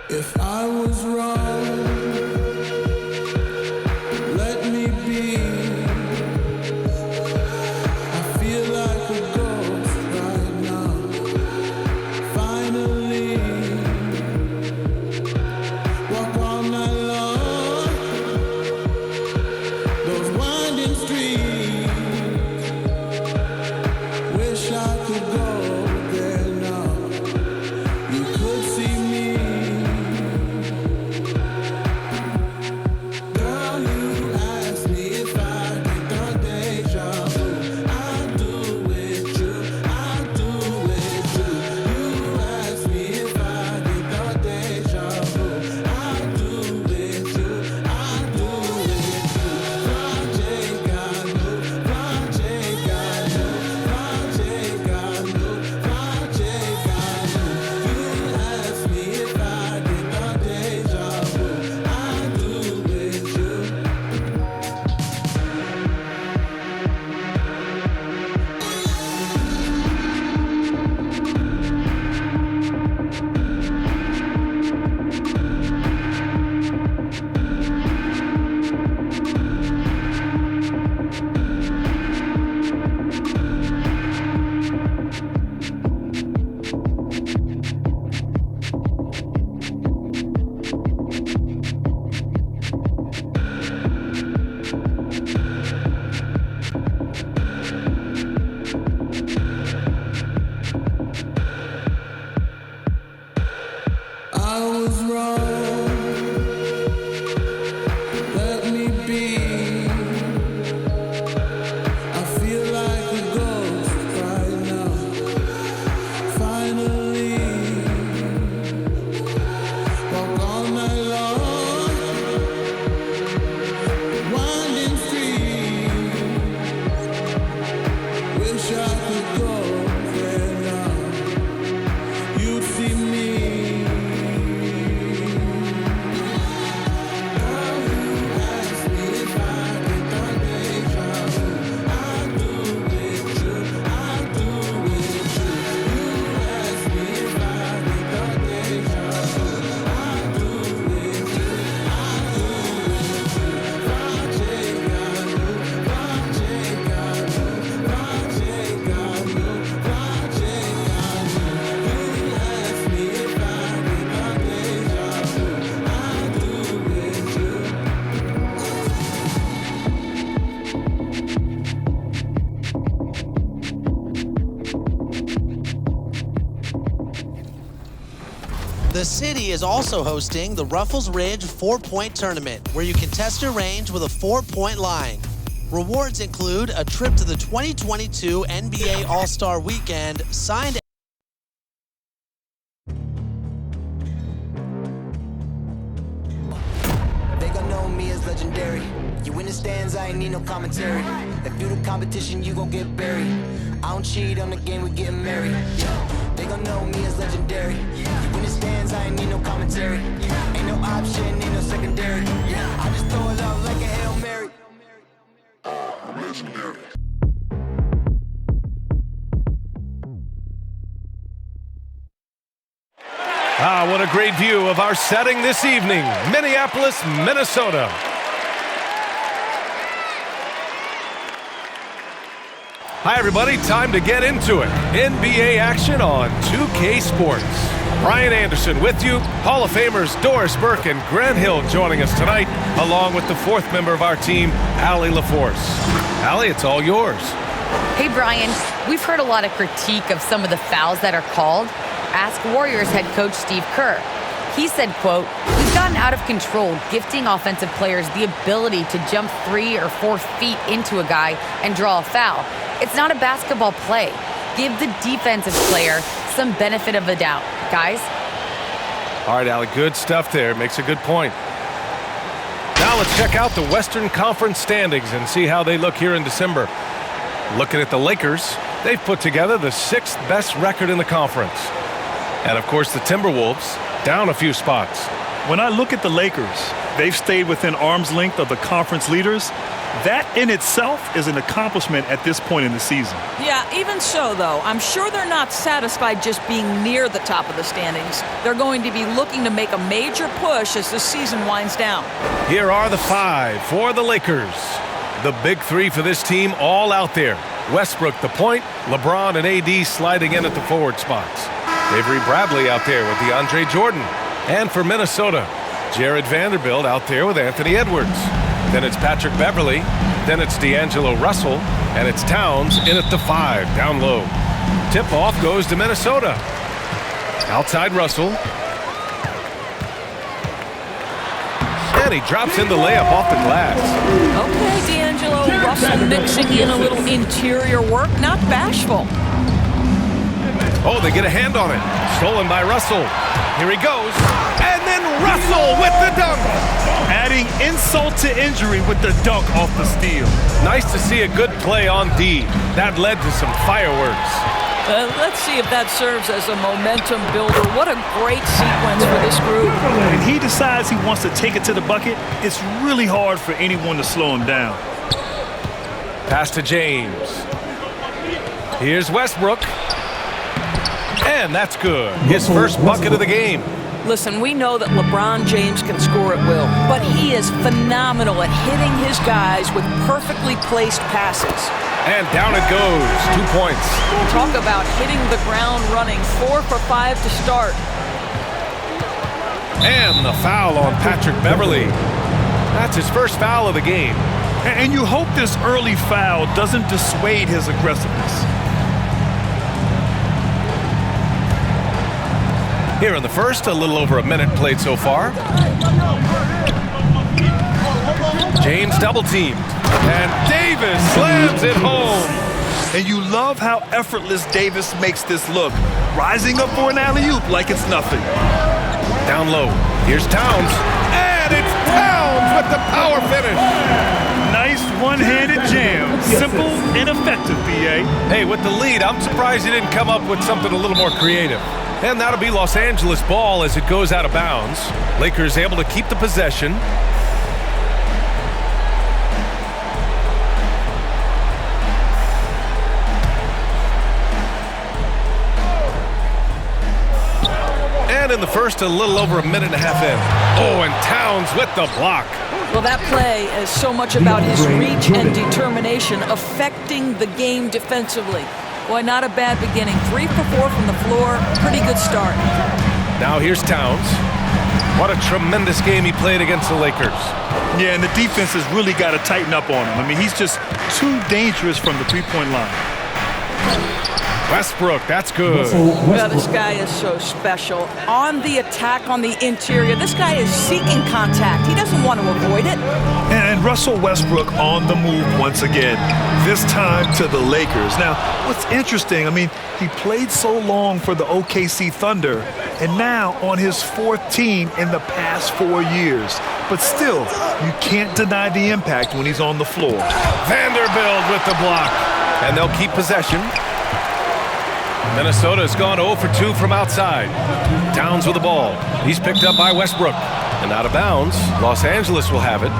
If I was wrong, let me be. I feel like a ghost right now. Finally, walk all night long. Those winding streets. Wish I could go there now. You could see me. I was wrong. Let me be. I feel like a ghost right now. Finally, walk all night long. Winding streets. Wish I could go there now. You'd see me. The city is also hosting the Ruffles Ridge 4-Point Tournament, where you can test your range with a 4-point line. Rewards include a trip to the 2022 NBA All-Star Weekend, signed They gon' know me as legendary. You in the stands, I ain't need no commentary. If you the competition, you gon' get buried. I don't cheat on the game, we getting married. Yeah. They gon' know me as legendary. You in the stands, I ain't need no commentary. Ain't no option, ain't no secondary. I just throw it out like a Hail Mary. Legendary. What a great view of our setting this evening, Minneapolis, Minnesota. Hi, everybody. Time to get into it. NBA action on 2K Sports. Brian Anderson with you. Hall of Famers Doris Burke and Grant Hill joining us tonight, along with the fourth member of our team, Allie LaForce. Allie, it's all yours. Hey, Brian. We've heard a lot of critique of some of the fouls that are called. Ask Warriors head coach Steve Kerr. He said, quote, "We've gotten out of control, gifting offensive players the ability to jump 3 or 4 feet into a guy and draw a foul. It's not a basketball play. Give the defensive player some benefit of the doubt, guys." All right, Allie, good stuff there. Makes a good point. Now let's check out the Western Conference standings and see how they look here in December. Looking at the Lakers, they've put together the 6th best record in the conference. And, of course, the Timberwolves down a few spots. When I look at the Lakers, they've stayed within arm's length of the conference leaders, That in itself is an accomplishment at this point in the season. Yeah, even so, though, I'm sure they're not satisfied just being near the top of the standings. They're going to be looking to make a major push as the season winds down. Here are the 5 for the Lakers. The big 3 for this team all out there. Westbrook the point, LeBron and AD sliding in at the forward spots. Avery Bradley out there with DeAndre Jordan. And for Minnesota, Jared Vanderbilt out there with Anthony Edwards. Then it's Patrick Beverly. Then it's D'Angelo Russell. And it's Towns in at the 5, down low. Tip-off goes to Minnesota. Outside Russell. And he drops in the layup off the glass. Okay, D'Angelo Russell mixing in a little interior work, not bashful. Oh, they get a hand on it. Stolen by Russell. Here he goes. And then Russell with the dunk. Adding insult to injury with the dunk off the steal. Nice to see a good play on D. That led to some fireworks. Let's see if that serves as a momentum builder. What a great sequence for this group. When he decides he wants to take it to the bucket, it's really hard for anyone to slow him down. Pass to James. Here's Westbrook. And that's good. His first bucket of the game. Listen, we know that LeBron James can score at will, but he is phenomenal at hitting his guys with perfectly placed passes. And down it goes. 2 points. Talk about hitting the ground running. 4 for 5 to start. And the foul on Patrick Beverly. That's his first foul of the game. And you hope this early foul doesn't dissuade his aggressiveness. Here in the first, a little over a minute played so far. James double teamed. And Davis slams it home. And you love how effortless Davis makes this look. Rising up for an alley-oop like it's nothing. Down low. Here's Towns. And it's Towns with the power finish. Nice one-handed jam. Simple and effective, B.A. Hey, with the lead, I'm surprised he didn't come up with something a little more creative. And that'll be Los Angeles ball as it goes out of bounds. Lakers able to keep the possession. And in the first, a little over a minute and a half in. Oh, and Towns with the block. Well, that play is so much about his reach and determination affecting the game defensively. Boy, not a bad beginning. 3 for 4 from the floor. Pretty good start. Now here's Towns. What a tremendous game he played against the Lakers. Yeah, and the defense has really got to tighten up on him. I mean, he's just too dangerous from the three-point line. Westbrook, that's good. Well, this guy is so special. On the attack on the interior, this guy is seeking contact. He doesn't want to avoid it. And Russell Westbrook on the move once again, this time to the Lakers. Now, what's interesting, I mean, he played so long for the OKC Thunder, and now on his 4th team in the past 4 years. But still, you can't deny the impact when he's on the floor. Vanderbilt with the block. And they'll keep possession. Minnesota's gone 0 for 2 from outside. Towns with the ball. He's picked up by Westbrook. And out of bounds, Los Angeles will have it.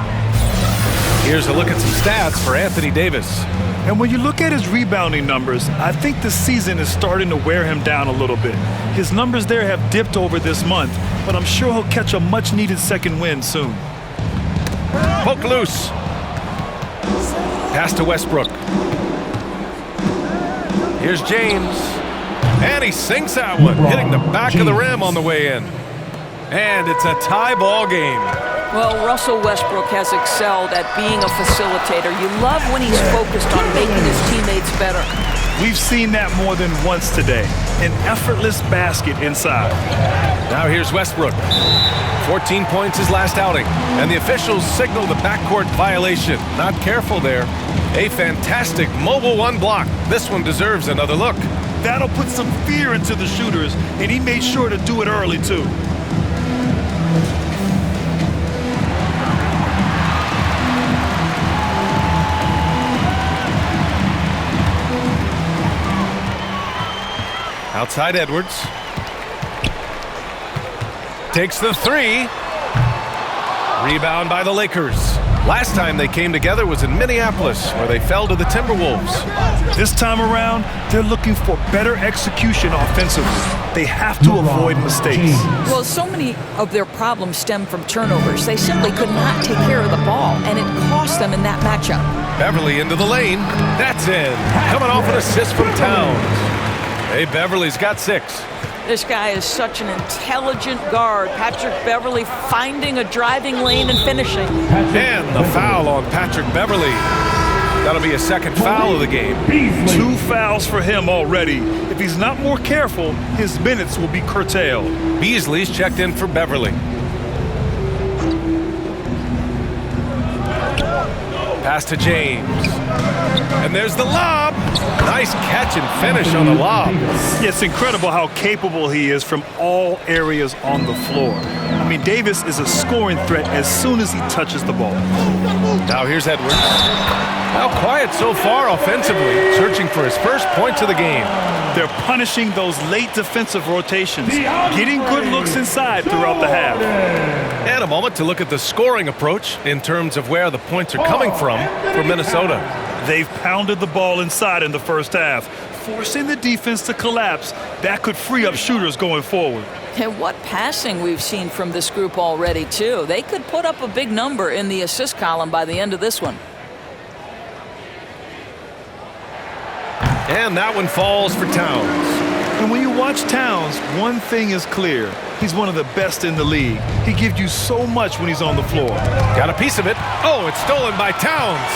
Here's a look at some stats for Anthony Davis. And when you look at his rebounding numbers, I think the season is starting to wear him down a little bit. His numbers there have dipped over this month, but I'm sure he'll catch a much-needed second win soon. Poke loose. Pass to Westbrook. Here's James. And he sinks that one, hitting the back of the rim on the way in. And it's a tie ball game. Well, Russell Westbrook has excelled at being a facilitator. You love when he's focused on making his teammates better. We've seen that more than once today. An effortless basket inside. Now here's Westbrook. 14 points his last outing. And the officials signal the backcourt violation. Not careful there. A fantastic mobile one block. This one deserves another look. That'll put some fear into the shooters, and he made sure to do it early, too. Outside Edwards. Takes the 3. Rebound by the Lakers. Last time they came together was in Minneapolis, where they fell to the Timberwolves. This time around, they're looking for better execution offensively. They have to avoid mistakes. Well, so many of their problems stem from turnovers. They simply could not take care of the ball, and it cost them in that matchup. Beverly into the lane. That's in. Coming off an assist from Towns. Hey, Beverly's got 6. This guy is such an intelligent guard. Patrick Beverly finding a driving lane and finishing. And the foul on Patrick Beverly. That'll be a second foul of the game. 2 fouls for him already. If he's not more careful, his minutes will be curtailed. Beasley's checked in for Beverly. Pass to James. And there's the lob. Nice catch and finish on the lob. Yeah, it's incredible how capable he is from all areas on the floor. I mean, Davis is a scoring threat as soon as he touches the ball. Now here's Edwards. How quiet so far offensively, searching for his first points of the game. They're punishing those late defensive rotations, getting good looks inside throughout the half. And a moment to look at the scoring approach in terms of where the points are coming from for Minnesota. They've pounded the ball inside in the first half, forcing the defense to collapse. That could free up shooters going forward. And what passing we've seen from this group already, too. They could put up a big number in the assist column by the end of this one. And that one falls for Towns. And when you watch Towns, one thing is clear. He's one of the best in the league. He gives you so much when he's on the floor. Got a piece of it. Oh, it's stolen by Towns.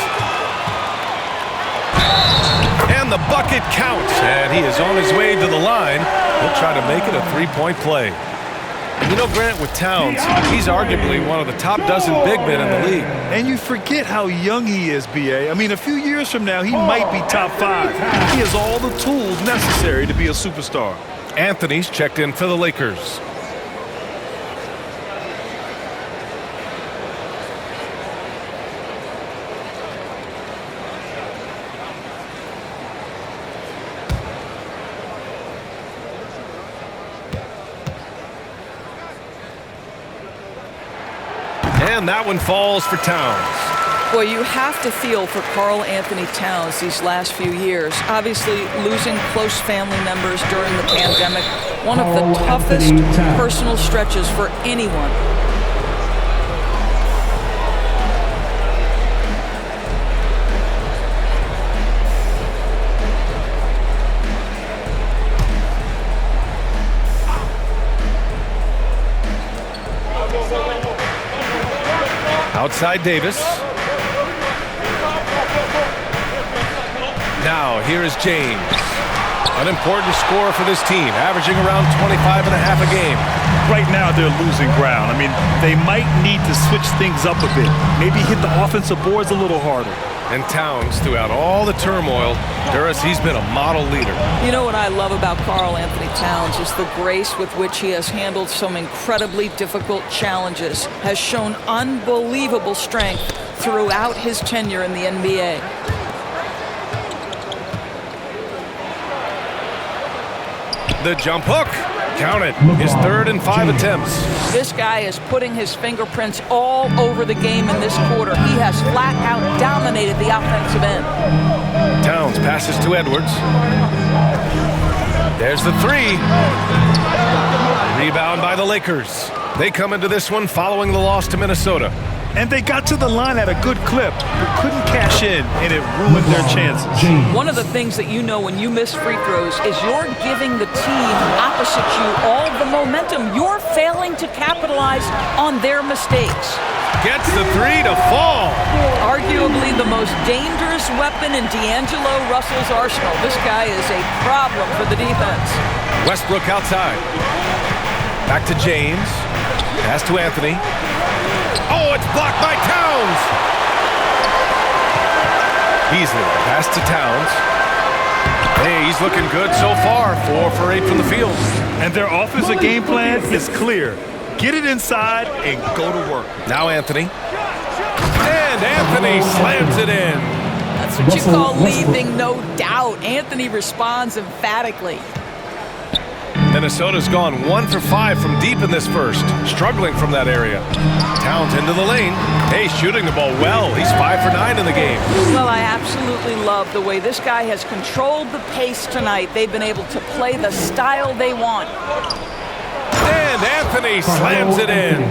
And the bucket counts. And he is on his way to the line. He'll try to make it a 3-point play. And you know, Grant, with Towns, he's arguably one of the top dozen big men in the league. And you forget how young he is, B.A. I mean, a few years from now, he might be top 5. He has all the tools necessary to be a superstar. Anthony's checked in for the Lakers. And that one falls for Towns. Well, you have to feel for Karl Anthony Towns these last few years. Obviously, losing close family members during the pandemic, one of the toughest personal stretches for anyone. Outside Davis. Now here is James. An important scorer for this team, averaging around 25 and a half a game. Right now they're losing ground. I mean, they might need to switch things up a bit. Maybe hit the offensive boards a little harder. And Towns, throughout all the turmoil, Duras, he's been a model leader. You know what I love about Karl Anthony Towns is the grace with which he has handled some incredibly difficult challenges, has shown unbelievable strength throughout his tenure in the NBA. The jump hook. Count it. His 3rd and 5 attempts. This guy is putting his fingerprints all over the game in this quarter. He has flat out dominated the offensive end. Towns passes to Edwards. There's the 3. Rebound by the Lakers. They come into this one following the loss to Minnesota. And they got to the line at a good clip, but couldn't cash in, and it ruined their chances. One of the things that you know when you miss free throws is you're giving the team opposite you all the momentum. You're failing to capitalize on their mistakes. Gets the 3 to fall. Arguably the most dangerous weapon in D'Angelo Russell's arsenal. This guy is a problem for the defense. Westbrook outside. Back to James. Pass to Anthony. Oh, it's blocked by Towns. Beasley, pass to Towns. Hey, he's looking good so far. 4 for 8 from the field. And their offensive game plan is clear. Get it inside and go to work. Now Anthony. And Anthony slams it in. That's what you call leaving no doubt. Anthony responds emphatically. Minnesota's gone 1 for 5 from deep in this first, struggling from that area. Towns into the lane. Hey, shooting the ball well. He's 5 for 9 in the game. Well, I absolutely love the way this guy has controlled the pace tonight. They've been able to play the style they want. And Anthony slams it in.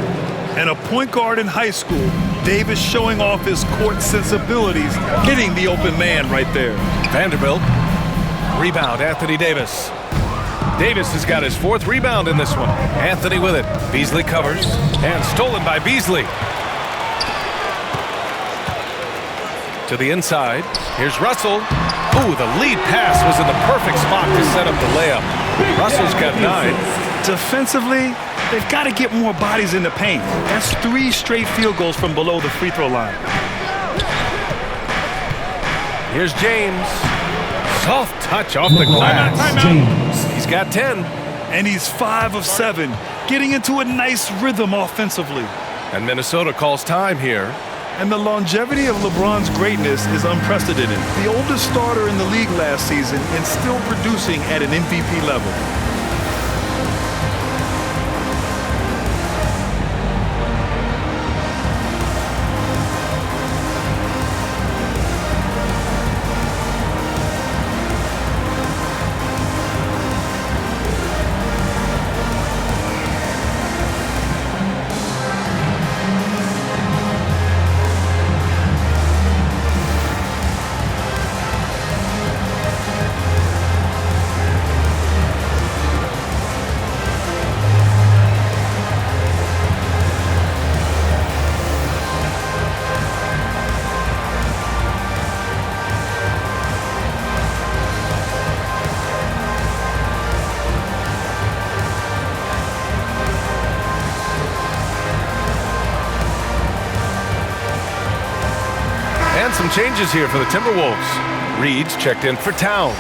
And a point guard in high school, Davis showing off his court sensibilities, hitting the open man right there. Vanderbilt. Rebound, Anthony Davis. Davis has got his 4th rebound in this one. Anthony with it. Beasley covers. And stolen by Beasley. To the inside. Here's Russell. Ooh, the lead pass was in the perfect spot to set up the layup. Russell's got 9. Defensively, they've got to get more bodies in the paint. That's 3 straight field goals from below the free throw line. Here's James. Soft touch off the glass. He's got 10. And he's 5 of 7, getting into a nice rhythm offensively. And Minnesota calls time here. And the longevity of LeBron's greatness is unprecedented. The oldest starter in the league last season and still producing at an MVP level. And some changes here for the Timberwolves. Reed's checked in for Towns.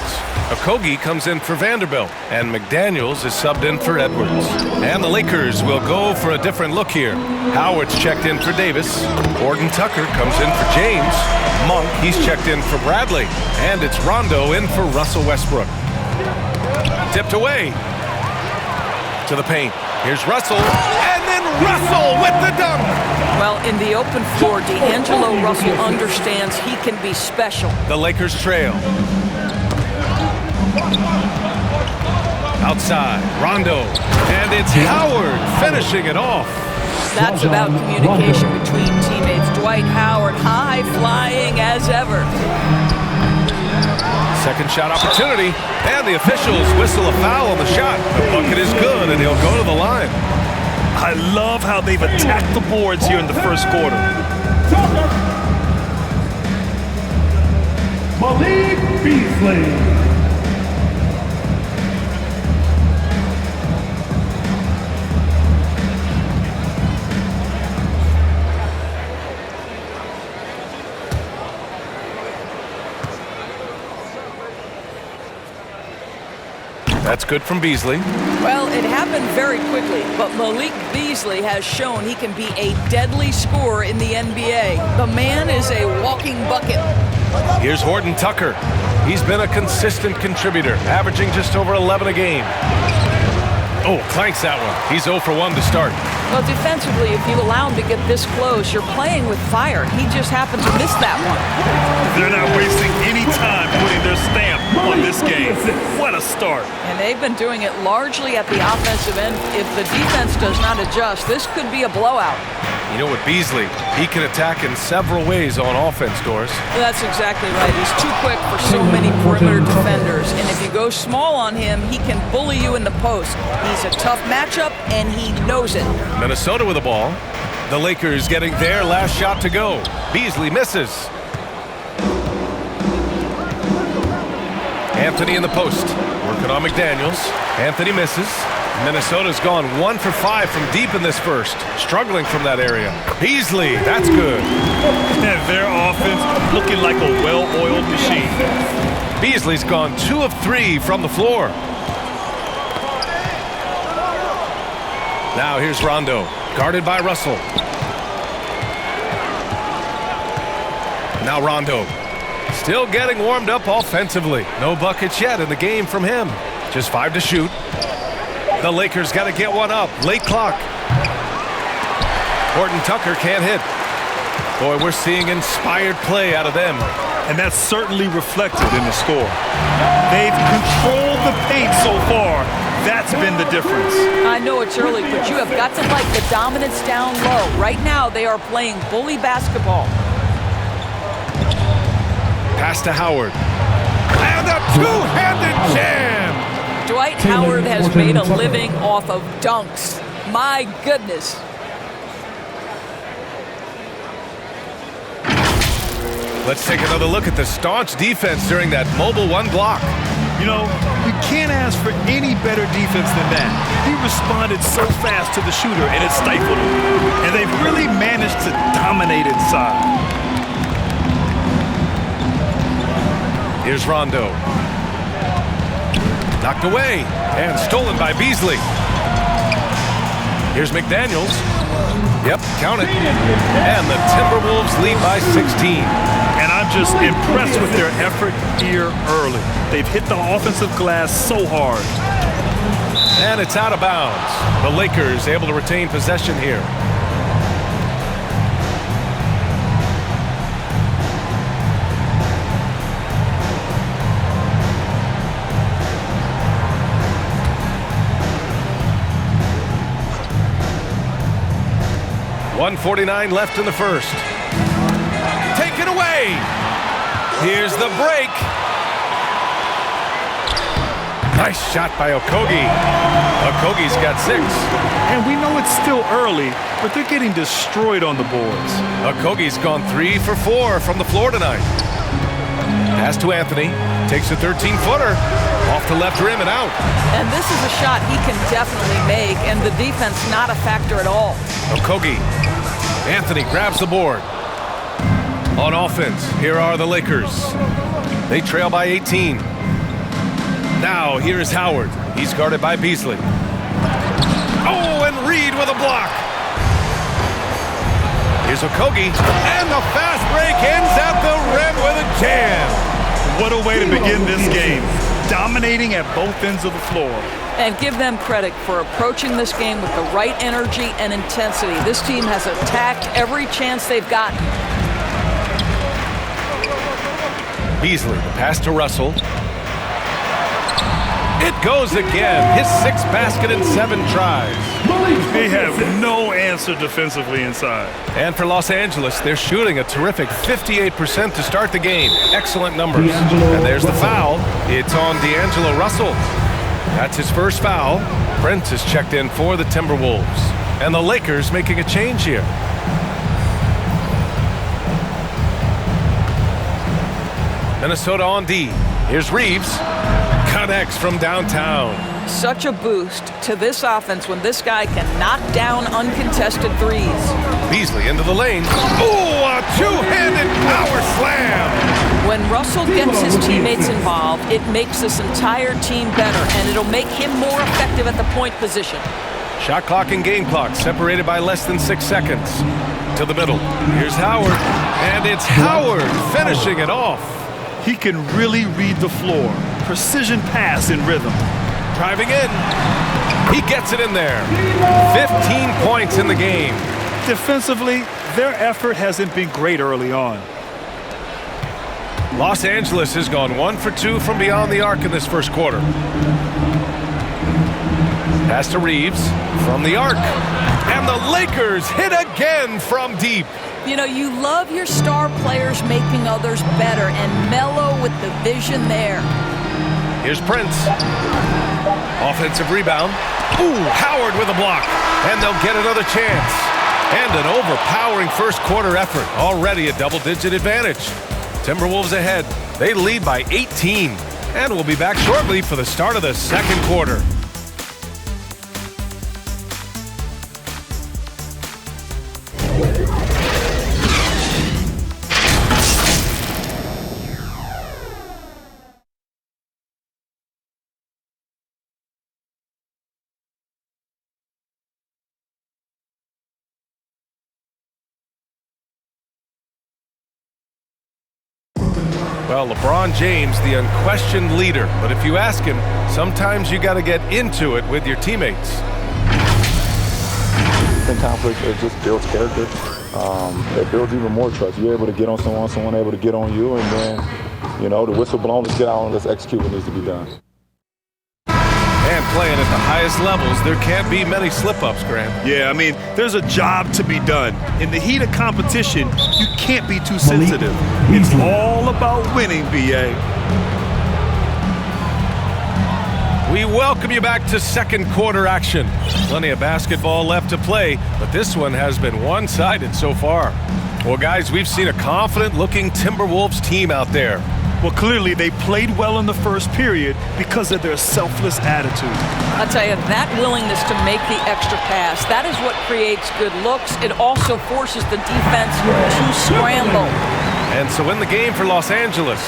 Okogie comes in for Vanderbilt. And McDaniels is subbed in for Edwards. And the Lakers will go for a different look here. Howard's checked in for Davis. Gordon Tucker comes in for James. Monk, he's checked in for Bradley. And it's Rondo in for Russell Westbrook. Tipped away. To the paint. Here's Russell. And then Russell with the dunk. Well, in the open floor, D'Angelo Russell understands he can be special. The Lakers trail. Outside, Rondo. And it's Howard finishing it off. That's about communication between teammates. Dwight Howard, high flying as ever. Second shot opportunity. And the officials whistle a foul on the shot. The bucket is good, and he'll go to the line. I love how they've attacked the boards here in the first quarter. Malik Beasley. That's good from Beasley. Well, it happened very quickly, but Malik Beasley has shown he can be a deadly scorer in the NBA. The man is a walking bucket. Here's Horton Tucker. He's been a consistent contributor, averaging just over 11 a game. Oh, clanks that one. He's 0 for 1 to start. Well, defensively, if you allow him to get this close, you're playing with fire. He just happened to miss that one. They're not wasting any time putting their stamp on this game. What a start. And they've been doing it largely at the offensive end. If the defense does not adjust, this could be a blowout. You know what, Beasley, he can attack in several ways on offense, Doris. That's exactly right. He's too quick for so many perimeter defenders. And if you go small on him, he can bully you in the post. He's a tough matchup, and he knows it. Minnesota with the ball. The Lakers getting their last shot to go. Beasley misses. Anthony in the post. Working on McDaniels. Anthony misses. Minnesota's gone 1 for 5 from deep in this first. Struggling from that area. Beasley, that's good. And their offense looking like a well-oiled machine. Beasley's gone 2 of 3 from the floor. Now here's Rondo, guarded by Russell. Now Rondo, still getting warmed up offensively. No buckets yet in the game from him. Just 5 to shoot. The Lakers got to get one up. Late clock. Horton Tucker can't hit. Boy, we're seeing inspired play out of them. And that's certainly reflected in the score. They've controlled the paint so far. That's been the difference. I know it's early, but you have got to like the dominance down low. Right now, they are playing bully basketball. Pass to Howard. And a two-handed jam! Dwight Howard has made a living off of dunks. My goodness. Let's take another look at the staunch defense during that mobile one block. You know, you can't ask for any better defense than that. He responded so fast to the shooter, and it stifled him. And they've really managed to dominate inside. Here's Rondo. Knocked away and stolen by Beasley. Here's McDaniels. Yep, count it. And the Timberwolves lead by 16. And I'm just impressed with their effort here early. They've hit the offensive glass so hard. And it's out of bounds. The Lakers able to retain possession here. .149 left in the first. Taken away. Here's the break. Nice shot by Okogie. Okogie's got 6. And we know it's still early, but they're getting destroyed on the boards. Okogie's gone 3 for 4 from the floor tonight. Pass to Anthony. Takes a 13-footer. Off the left rim and out. And this is a shot he can definitely make, and the defense not a factor at all. Okogie. Anthony grabs the board. On offense, here are the Lakers. They trail by 18. Now, here is Howard. He's guarded by Beasley. Oh, and Reed with a block. Here's Okogie. And the fast break ends at the rim with a jam. What a way to begin this game. Dominating at both ends of the floor. And give them credit for approaching this game with the right energy and intensity. This team has attacked every chance they've gotten. Beasley, the pass to Russell. It goes again. His 6th basket in 7 tries. They have no answer defensively inside. And for Los Angeles, they're shooting a terrific 58% to start the game. Excellent numbers. And there's the foul. It's on D'Angelo Russell. That's his first foul. Brent is checked in for the Timberwolves. And the Lakers making a change here. Minnesota on D. Here's Reeves. Connects from downtown. Such a boost to this offense when this guy can knock down uncontested threes. Beasley into the lane. Ooh, a two-handed power slam. When Russell gets his teammates involved, it makes this entire team better, and it'll make him more effective at the point position. Shot clock and game clock separated by less than 6 seconds. To the middle. Here's Howard. And it's Howard finishing it off. He can really read the floor. Precision pass in rhythm. Driving in. He gets it in there. 15 points in the game. Defensively, their effort hasn't been great early on. Los Angeles has gone 1 for 2 from beyond the arc in this first quarter. Pass to Reeves from the arc. And the Lakers hit again from deep. You know, you love your star players making others better, and Melo with the vision there. Here's Prince. Offensive rebound. Ooh, Howard with a block. And they'll get another chance. And an overpowering first quarter effort. Already a double-digit advantage. Timberwolves ahead. They lead by 18. And we'll be back shortly for the start of the second quarter. Well, LeBron James, the unquestioned leader. But if you ask him, sometimes you got to get into it with your teammates. I think conflict just builds character. It builds even more trust. You're able to get on someone able to get on you, and then, you know, the whistle blown, let's get out and let's execute what needs to be done. And playing at the highest levels, there can't be many slip-ups, Graham. Yeah, I mean, there's a job to be done. In the heat of competition, you can't be too sensitive. It's all about winning, B.A. We welcome you back to second quarter action. Plenty of basketball left to play, but this one has been one-sided so far. Well, guys, we've seen a confident-looking Timberwolves team out there. Well, clearly they played well in the first period because of their selfless attitude. I'll tell you, that willingness to make the extra pass, that is what creates good looks. It also forces the defense to scramble. And so in the game for Los Angeles,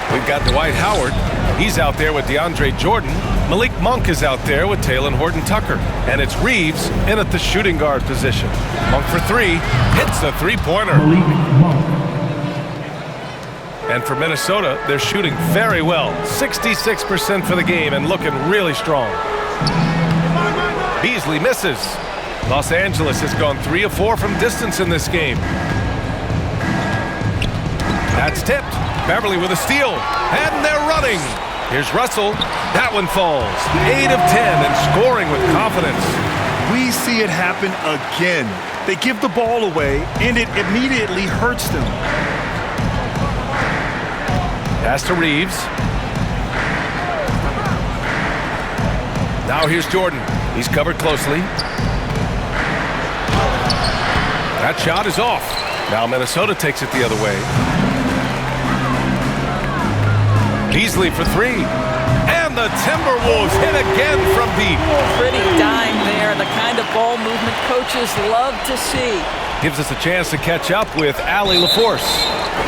we've got Dwight Howard. He's out there with DeAndre Jordan. Malik Monk is out there with Talen Horton-Tucker. And it's Reeves in at the shooting guard position. Monk for three, hits the three-pointer. And for Minnesota, they're shooting very well. 66% for the game and looking really strong. Beasley misses. Los Angeles has gone 3 of 4 from distance in this game. That's tipped. Beverly with a steal. And they're running. Here's Russell. That one falls. 8 of 10 and scoring with confidence. We see it happen again. They give the ball away, and it immediately hurts them. Pass to Reeves. Now here's Jordan. He's covered closely. That shot is off. Now Minnesota takes it the other way. Beasley for three. And the Timberwolves hit again from deep. Pretty dime there, the kind of ball movement coaches love to see. Gives us a chance to catch up with Allie LaForce.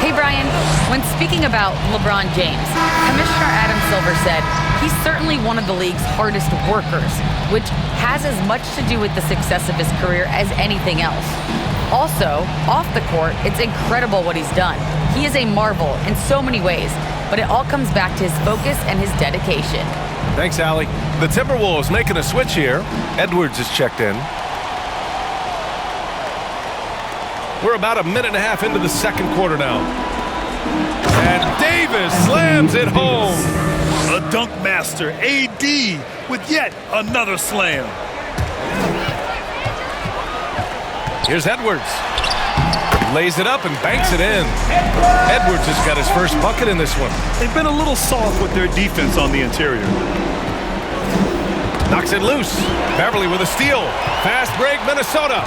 Hey, Brian, when speaking about LeBron James, Commissioner Adam Silver said he's certainly one of the league's hardest workers, which has as much to do with the success of his career as anything else. Also, off the court, it's incredible what he's done. He is a marvel in so many ways, but it all comes back to his focus and his dedication. Thanks, Allie. The Timberwolves making a switch here. Edwards is checked in. We're about a minute and a half into the second quarter now. And Davis slams it home. A dunk master, AD, with yet another slam. Here's Edwards. Lays it up and banks it in. Edwards has got his first bucket in this one. They've been a little soft with their defense on the interior. Knocks it loose. Beverly with a steal. Fast break, Minnesota.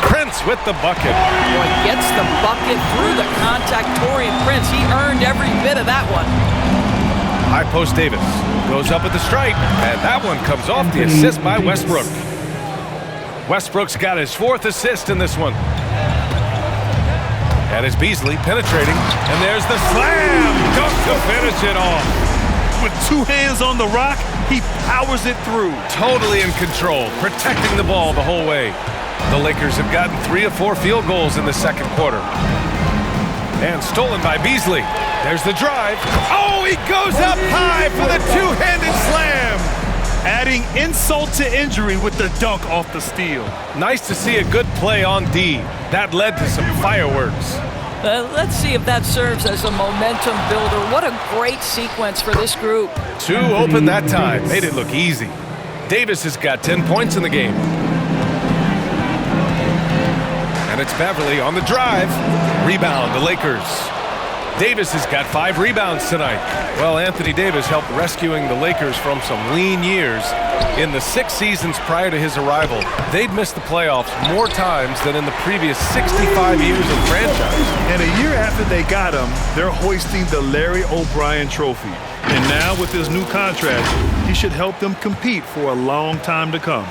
Prince with the bucket. Boy, gets the bucket through the contact. Taurean Prince, he earned every bit of that one. High post Davis. Goes up at the stripe. And that one comes off the assist by Westbrook. Westbrook's got his 4th assist in this one. And it's Beasley penetrating. And there's the slam. Dunk to finish it off. With 2 hands on the rock, he powers it through. Totally in control, protecting the ball the whole way. The Lakers have gotten 3 of 4 field goals in the second quarter. And stolen by Beasley. There's the drive. Oh, he goes up high for the 2-handed slam. Adding insult to injury with the dunk off the steal. Nice to see a good play on D. That led to some fireworks. Let's see if that serves as a momentum builder. What a great sequence for this group. 2 open that time. Made it look easy. Davis has got 10 points in the game. And it's Beverly on the drive. Rebound, the Lakers. Davis has got 5 rebounds tonight. Well, Anthony Davis helped rescuing the Lakers from some lean years. In the 6 seasons prior to his arrival, they'd missed the playoffs more times than in the previous 65 years of franchise. And a year after they got him, they're hoisting the Larry O'Brien Trophy. And now with his new contract, he should help them compete for a long time to come.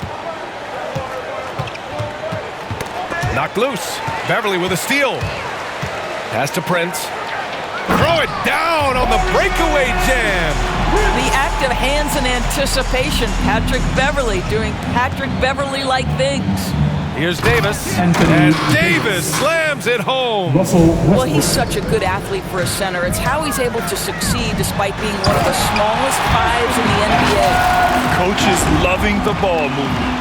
Knocked loose. Beverly with a steal. Pass to Prince. Throw it down on the breakaway jam. The active hands in anticipation. Patrick Beverly doing Patrick Beverly-like things. Here's Davis. And Davis slams it home. Well, he's such a good athlete for a center. It's how he's able to succeed despite being one of the smallest fives in the NBA. Coach is loving the ball movement.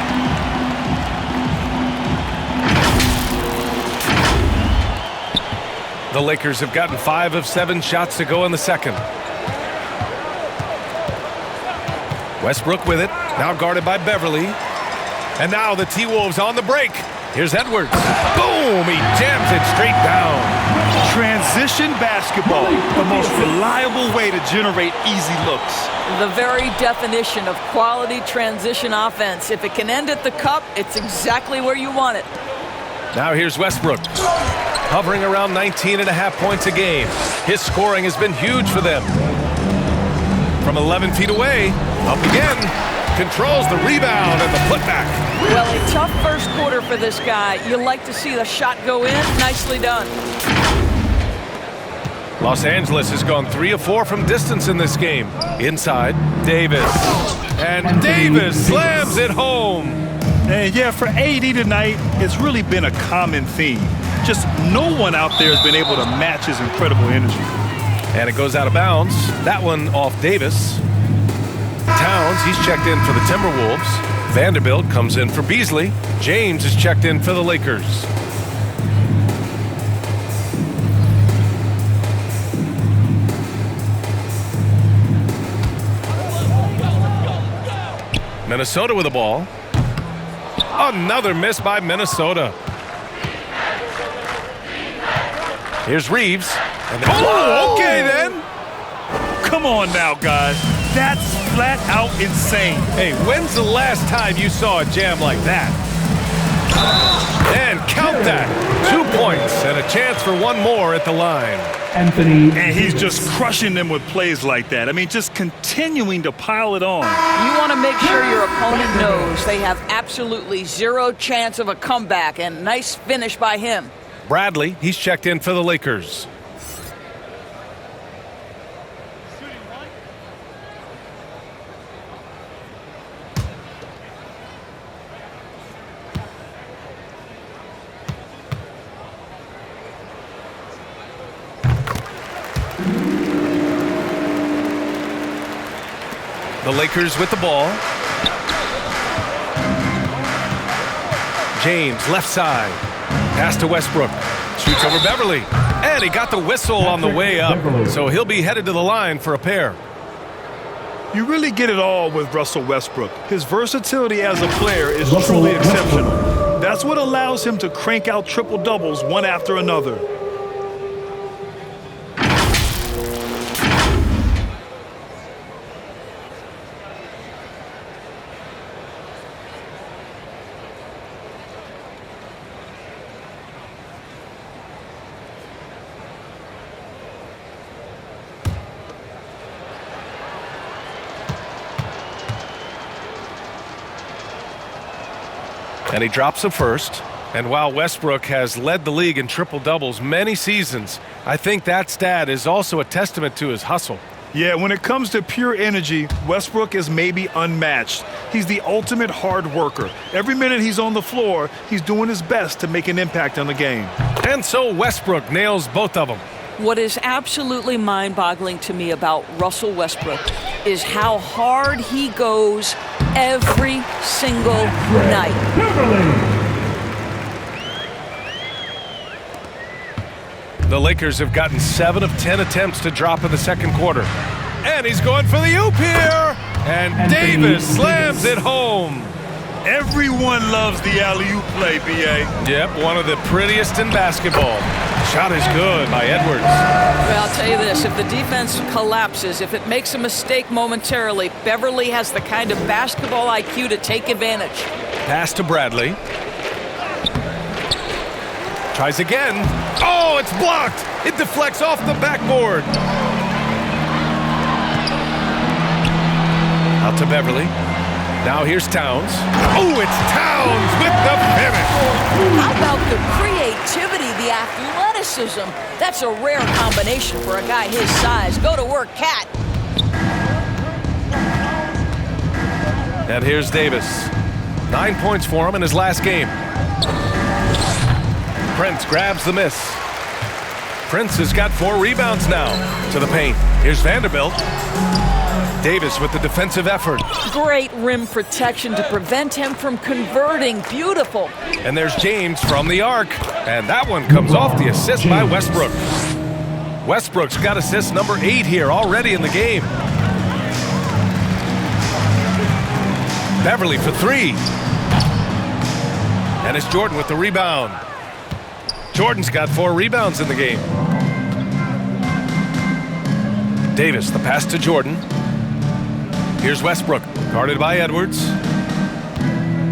The Lakers have gotten 5 of 7 shots to go in the second. Westbrook with it, now guarded by Beverly. And now the T-Wolves on the break. Here's Edwards. Boom! He jams it straight down. Transition basketball, the most reliable way to generate easy looks. The very definition of quality transition offense. If it can end at the cup, it's exactly where you want it. Now here's Westbrook, hovering around 19.5 points a game. His scoring has been huge for them. From 11 feet away, up again, controls the rebound and the putback. Well, a tough first quarter for this guy. You like to see the shot go in. Nicely done. Los Angeles has gone 3 of 4 from distance in this game. Inside, Davis. And Davis slams it home. And yeah, for AD tonight, it's really been a common theme. Just no one out there has been able to match his incredible energy. And it goes out of bounds. That one off Davis. Towns, he's checked in for the Timberwolves. Vanderbilt comes in for Beasley. James is checked in for the Lakers. Minnesota with the ball. Another miss by Minnesota. Here's Reeves. And okay then. Come on now, guys. That's flat out insane. Hey, when's the last time you saw a jam like that? And count that. 2 points and a chance for one more at the line. And he's just crushing them with plays like that. I mean, just continuing to pile it on. You want to make sure your opponent knows they have absolutely zero chance of a comeback, and nice finish by him. Bradley, he's checked in for the Lakers. The Lakers with the ball. James, left side. Pass to Westbrook. Shoots over Beverly. And he got the whistle on the way up. So he'll be headed to the line for a pair. You really get it all with Russell Westbrook. His versatility as a player is truly exceptional. That's what allows him to crank out triple-doubles one after another. And he drops the first. And while Westbrook has led the league in triple-doubles many seasons, I think that stat is also a testament to his hustle. Yeah, when it comes to pure energy, Westbrook is maybe unmatched. He's the ultimate hard worker. Every minute he's on the floor, he's doing his best to make an impact on the game. And so Westbrook nails both of them. What is absolutely mind-boggling to me about Russell Westbrook is how hard he goes every single night. The Lakers have gotten 7 of 10 attempts to drop in the second quarter. And he's going for the oop here. And Davis slams it home. Everyone loves the alley-oop play, B.A. Yep, one of the prettiest in basketball. Shot is good by Edwards. Well, I'll tell you this, if the defense collapses, if it makes a mistake momentarily, Beverly has the kind of basketball IQ to take advantage. Pass to Bradley. Tries again. Oh, it's blocked. It deflects off the backboard. Out to Beverly. Now here's Towns. Oh, it's Towns with the finish. How about the creativity, the athleticism? That's a rare combination for a guy his size. Go to work, Cat. And here's Davis. 9 points for him in his last game. Prince grabs the miss. Prince has got 4 rebounds now to the paint. Here's Vanderbilt. Davis with the defensive effort. Great rim protection to prevent him from converting. Beautiful. And there's James from the arc. And that one comes off the assist by Westbrook. Westbrook's got assist number 8 here already in the game. Beverly for 3. And it's Jordan with the rebound. Jordan's got 4 rebounds in the game. Davis, the pass to Jordan. Here's Westbrook, guarded by Edwards.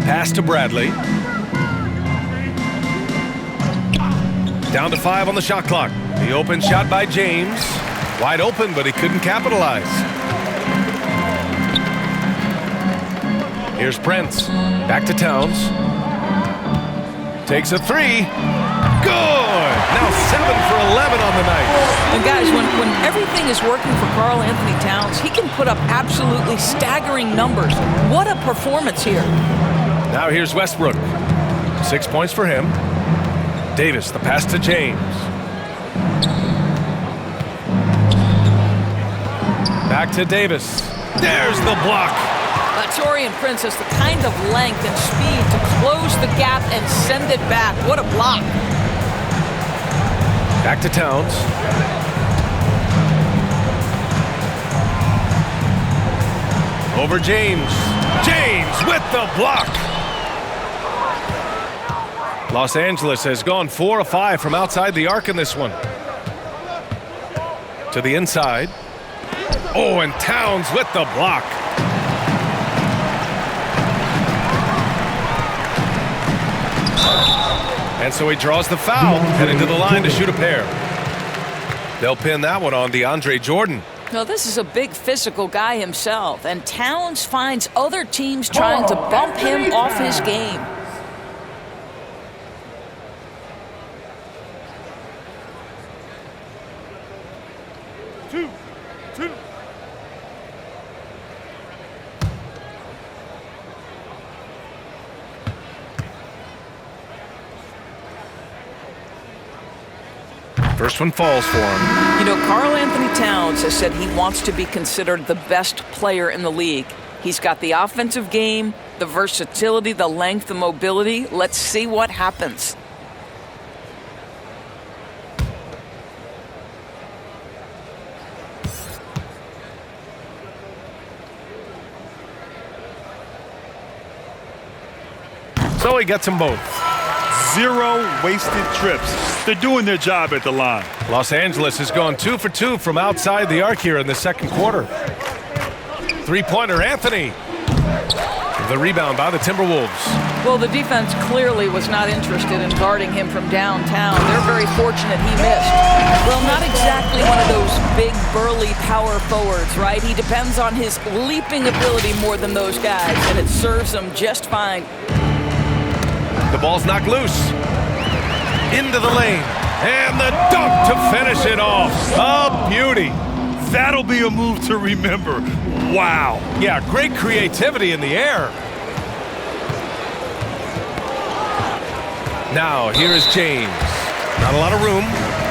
Pass to Bradley. Down to 5 on the shot clock. The open shot by James. Wide open, but he couldn't capitalize. Here's Prince. Back to Towns. Takes a 3. Good! Now 7 for 11 on the night. And guys, when everything is working for Karl Anthony Towns, he can put up absolutely staggering numbers. What a performance here. Now here's Westbrook. 6 points for him. Davis, the pass to James. Back to Davis. There's the block. Taurean Prince has the kind of length and speed to close the gap and send it back. What a block. Back to Towns. Over James. James with the block. Los Angeles has gone 4 of 5 from outside the arc in this one. To the inside. Oh, and Towns with the block. And so he draws the foul, heading to the line to shoot a pair. They'll pin that one on DeAndre Jordan. Now, this is a big physical guy himself, and Towns finds other teams trying to bump him off his game. First one falls for him. You know, Karl Anthony Towns has said he wants to be considered the best player in the league. He's got the offensive game, the versatility, the length, the mobility. Let's see what happens. So he gets them both. 0 wasted trips. They're doing their job at the line. Los Angeles has gone 2 for 2 from outside the arc here in the second quarter. 3-pointer Anthony. The rebound by the Timberwolves. Well, the defense clearly was not interested in guarding him from downtown. They're very fortunate he missed. Well, not exactly one of those big, burly power forwards, right? He depends on his leaping ability more than those guys, and it serves him just fine. The ball's knocked loose. Into the lane. And the dunk to finish it off. A beauty. That'll be a move to remember. Wow. Yeah, great creativity in the air. Now, here is James. Not a lot of room.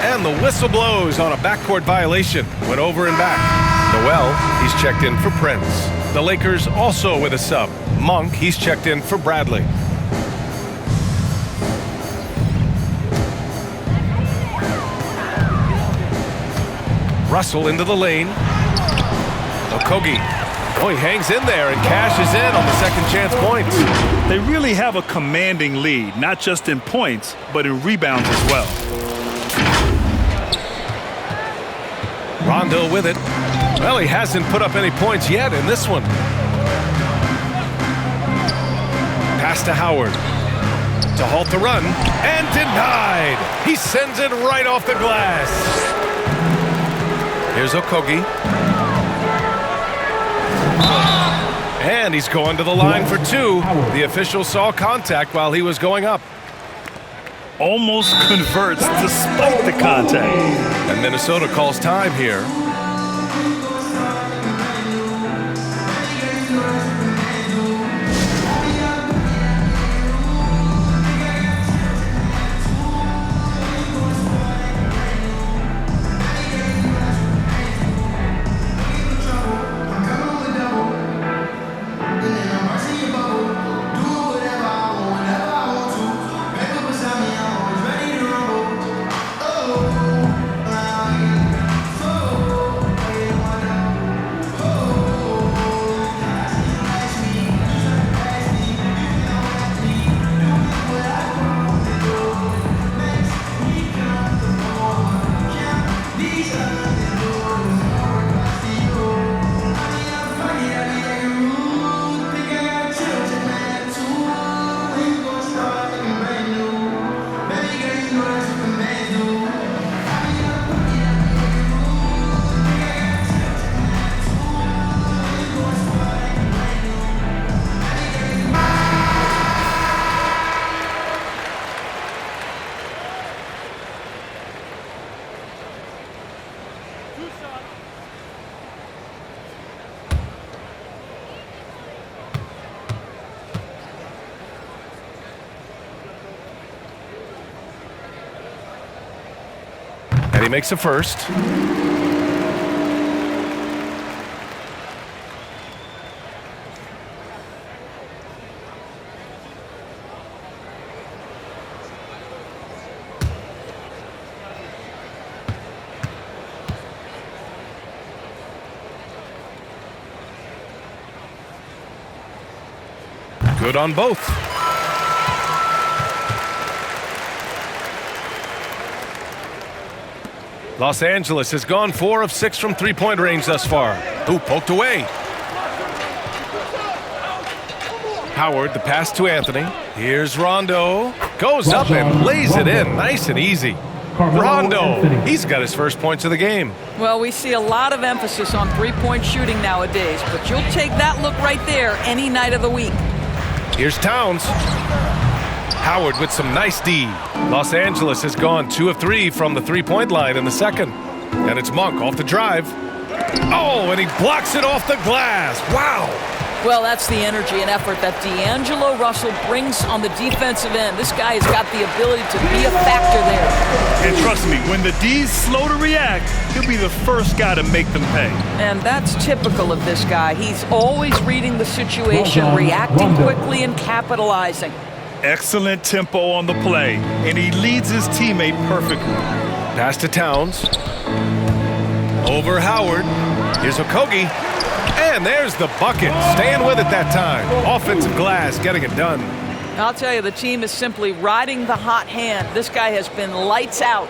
And the whistle blows on a backcourt violation. Went over and back. Noel, he's checked in for Prince. The Lakers also with a sub. Monk, he's checked in for Bradley. Russell into the lane. Okogie. Oh, he hangs in there and cashes in on the second chance points. They really have a commanding lead, not just in points, but in rebounds as well. Rondo with it. Well, he hasn't put up any points yet in this one. Pass to Howard. To halt the run. And denied. He sends it right off the glass. Here's Okogie. And he's going to the line for 2. The official saw contact while he was going up. Almost converts despite the contact. And Minnesota calls time here. And he makes a first. Good on both. Los Angeles has gone 4 of 6 from three-point range thus far. Ooh, poked away. Howard, the pass to Anthony. Here's Rondo. Goes up and lays it in. Nice and easy. Rondo, he's got his first points of the game. Well, we see a lot of emphasis on three-point shooting nowadays, but you'll take that look right there any night of the week. Here's Towns. Howard with some nice D. Los Angeles has gone 2 of 3 from the three-point line in the second. And it's Monk off the drive. Oh, and he blocks it off the glass. Wow. Well, that's the energy and effort that D'Angelo Russell brings on the defensive end. This guy has got the ability to be a factor there. And trust me, when the D's slow to react, he'll be the first guy to make them pay. And that's typical of this guy. He's always reading the situation, reacting quickly and capitalizing. Excellent tempo on the play, and he leads his teammate perfectly. Pass to Towns. Over Howard. Here's Okogie. And there's the bucket. Staying with it that time. Offensive glass, getting it done. I'll tell you, the team is simply riding the hot hand. This guy has been lights out.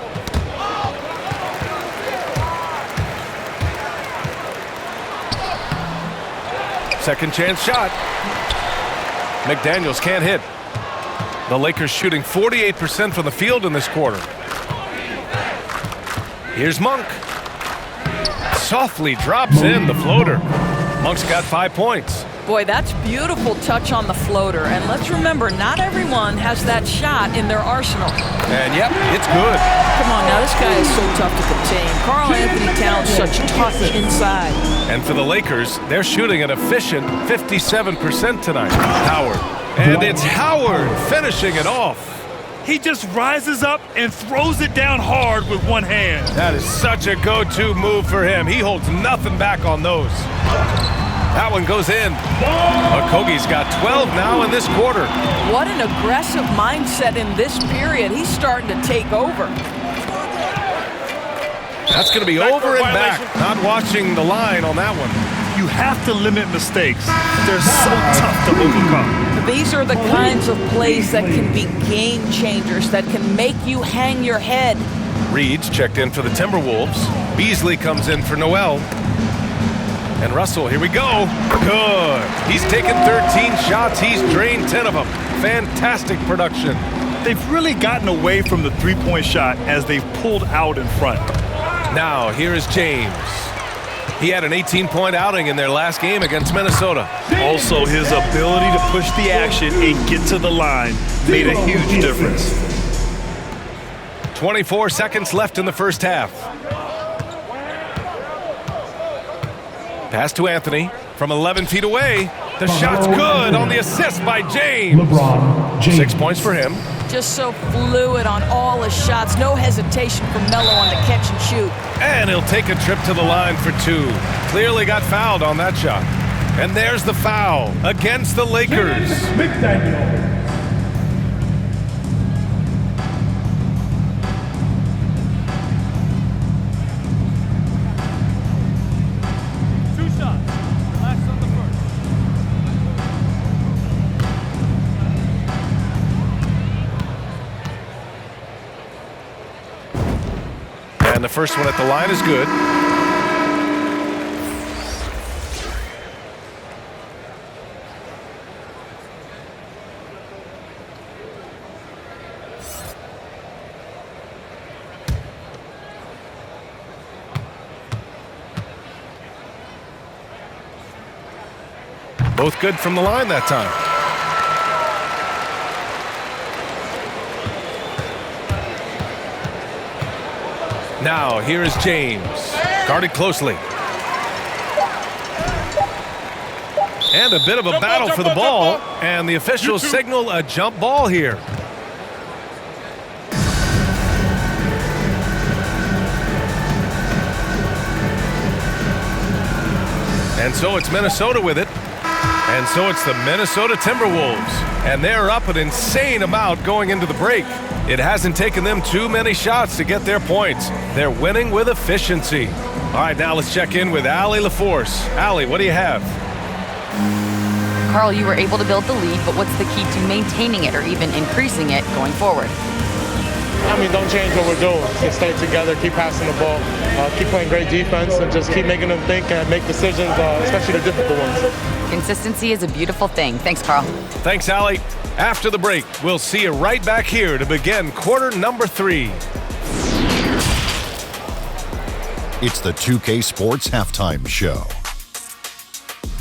Second chance shot. McDaniels can't hit. The Lakers shooting 48% from the field in this quarter. Here's Monk. Softly drops in the floater. Monk's got 5 points. Boy, that's beautiful touch on the floater. And let's remember, not everyone has that shot in their arsenal. And yep, it's good. Come on now, this guy is so tough to contain. Karl Anthony Towns, such touch inside. And for the Lakers, they're shooting an efficient 57% tonight. Howard. And it's Howard finishing it off. He just rises up and throws it down hard with one hand. That is such a go-to move for him. He holds nothing back on those. That one goes in. Okogie's got 12 now in this quarter. What an aggressive mindset in this period. He's starting to take over. That's going to be over and back. Not watching the line on that one. You have to limit mistakes. They're so tough to overcome. These are the kinds of plays that can be game changers, that can make you hang your head. Reed's checked in for the Timberwolves. Beasley comes in for Noel. And Russell, here we go. Good. He's taken 13 shots. He's drained 10 of them. Fantastic production. They've really gotten away from the three-point shot as they've pulled out in front. Now, here is James. He had an 18-point outing in their last game against Minnesota. Also, his ability to push the action and get to the line made a huge difference. 24 seconds left in the first half. Pass to Anthony from 11 feet away. The shot's good on the assist by James. LeBron James. 6 points for him. Just so fluid on all his shots. No hesitation from Melo on the catch and shoot. And he'll take a trip to the line for 2. Clearly got fouled on that shot. And there's the foul against the Lakers. McDaniels. And the first one at the line is good. Both good from the line that time. Now, here is James. Guarded closely. And a bit of a battle for the ball. And the officials signal a jump ball here. And so it's Minnesota with it. And so it's the Minnesota Timberwolves. And they're up an insane amount going into the break. It hasn't taken them too many shots to get their points. They're winning with efficiency. All right, now let's check in with Allie LaForce. Allie, what do you have? Carl, you were able to build the lead, but what's the key to maintaining it or even increasing it going forward? I mean, don't change what we're doing. Just stay together, keep passing the ball, keep playing great defense, and just keep making them think and make decisions, especially the difficult ones. Consistency is a beautiful thing. Thanks, Carl. Thanks, Allie. After the break, we'll see you right back here to begin quarter number 3. It's the 2K Sports Halftime Show.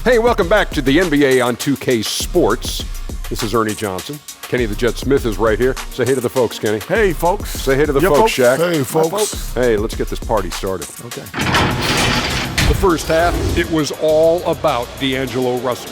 Hey, welcome back to the NBA on 2K Sports. This is Ernie Johnson. Kenny the Jet Smith is right here. Say hey to the folks, Kenny. Hey, folks. Say hey to the folks, Shaq. Hey, folks. Hey, let's get this party started. Okay. The first half, it was all about D'Angelo Russell.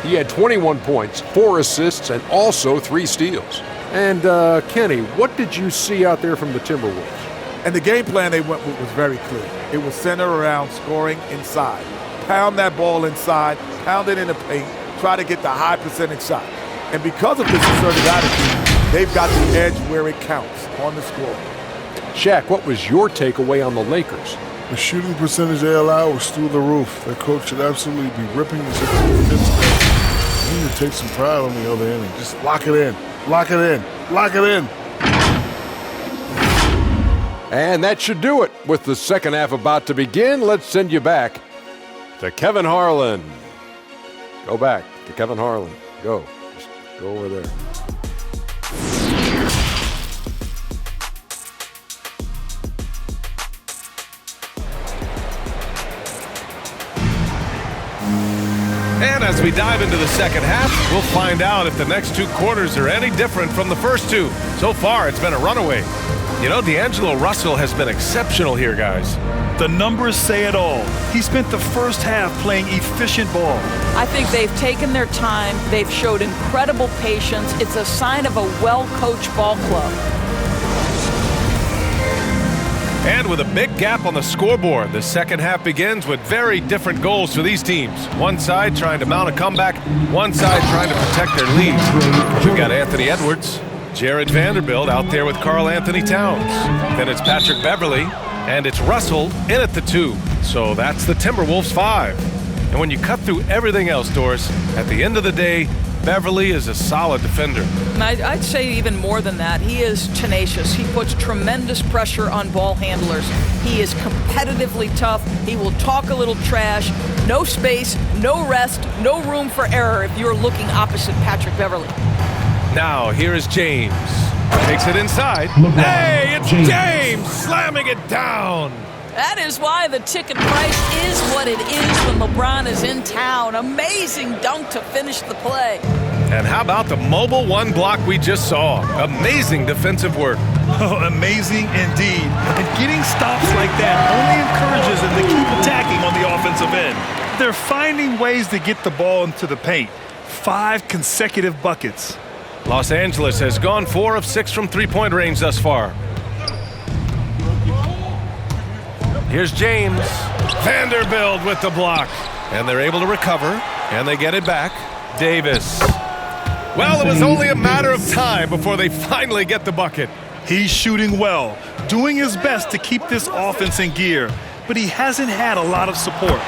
He had 21 points, 4 assists, and also 3 steals. And, Kenny, what did you see out there from the Timberwolves? And the game plan they went with was very clear. It was centered around scoring inside. Pound that ball inside, pound it in the paint, try to get the high percentage shot. And because of this assertive attitude, they've got the edge where it counts on the scoreboard. Shaq, what was your takeaway on the Lakers? The shooting percentage they allow was through the roof. Their coach should absolutely be ripping his fits. You need to take some pride on the other inning. Just lock it in, lock it in, lock it in. And that should do it. With the second half about to begin, let's send you back to Kevin Harlan. Go back to Kevin Harlan. Go. Just go over there. And as we dive into the second half, we'll find out if the next 2 quarters are any different from the first 2. So far, it's been a runaway. You know, D'Angelo Russell has been exceptional here, guys. The numbers say it all. He spent the first half playing efficient ball. I think they've taken their time. They've showed incredible patience. It's a sign of a well-coached ball club. And with a big gap on the scoreboard, the second half begins with very different goals for these teams. One side trying to mount a comeback, one side trying to protect their lead. We've got Anthony Edwards, Jared Vanderbilt out there with Karl Anthony Towns. Then it's Patrick Beverley, and it's Russell in at the 2. So that's the Timberwolves 5. And when you cut through everything else, Doris, at the end of the day, Beverley is a solid defender. I'd say even more than that. He is tenacious. He puts tremendous pressure on ball handlers. He is competitively tough. He will talk a little trash. No space, no rest, no room for error if you're looking opposite Patrick Beverley. Now, here is James. Takes it inside. Hey, it's James slamming it down. That is why the ticket price is what it is when LeBron is in town. Amazing dunk to finish the play. And how about the mobile 1 block we just saw? Amazing defensive work. Oh, amazing indeed. And getting stops like that only encourages them to keep attacking on the offensive end. They're finding ways to get the ball into the paint. 5 consecutive buckets. Los Angeles has gone 4 of 6 from three-point range thus far. Here's James. Vanderbilt with the block. And they're able to recover, and they get it back. Davis. Well, it was only a matter of time before they finally get the bucket. He's shooting well, doing his best to keep this offense in gear, but he hasn't had a lot of support.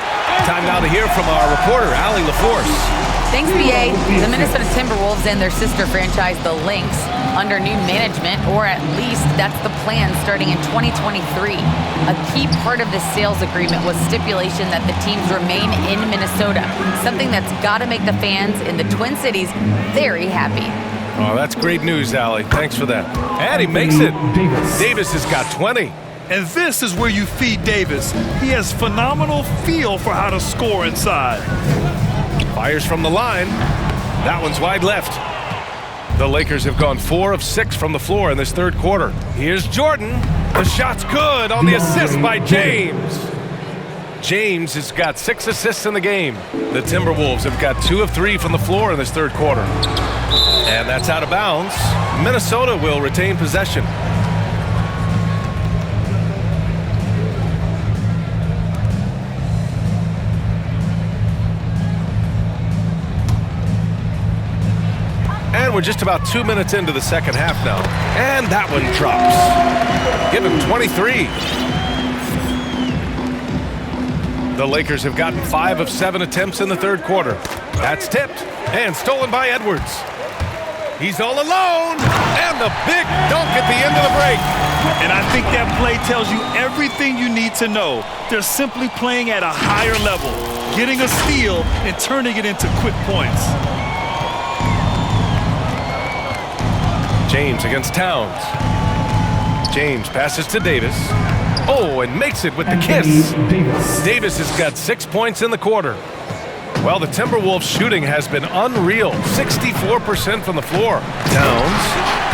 Time now to hear from our reporter, Allie LaForce. Thanks, BA. The Minnesota Timberwolves and their sister franchise, the Lynx, under new management, or at least that's the plan starting in 2023. A key part of this sales agreement was stipulation that the teams remain in Minnesota, something that's got to make the fans in the Twin Cities very happy. Oh, that's great news, Allie. Thanks for that. And he makes it. Davis has got 20. And this is where you feed Davis. He has phenomenal feel for how to score inside. Fires from the line. That one's wide left. The Lakers have gone 4 of 6 from the floor in this third quarter. Here's Jordan. The shot's good on the assist by James. James has got 6 assists in the game. The Timberwolves have got 2 of 3 from the floor in this third quarter. And that's out of bounds. Minnesota will retain possession. And we're just about 2 minutes into the second half now. And that one drops. Give him 23. The Lakers have gotten 5 of 7 attempts in the third quarter. That's tipped and stolen by Edwards. He's all alone, and the big dunk at the end of the break. And I think that play tells you everything you need to know. They're simply playing at a higher level, getting a steal and turning it into quick points. James against Towns. James passes to Davis. Oh, and makes it with the kiss. Davis has got 6 points in the quarter. Well, the Timberwolves shooting has been unreal. 64% from the floor. Towns.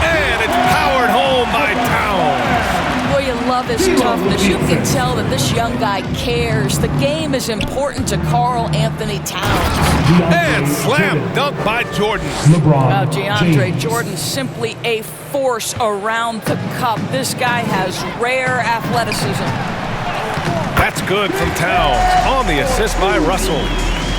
And it's powered home by Towns. Boy, you love his toughness. You can tell that this young guy cares. The game is important to Karl Anthony Towns. And slam dunk by Jordan. Wow, DeAndre Jordan, simply a force around the cup. This guy has rare athleticism. That's good from Towns. On the assist by Russell.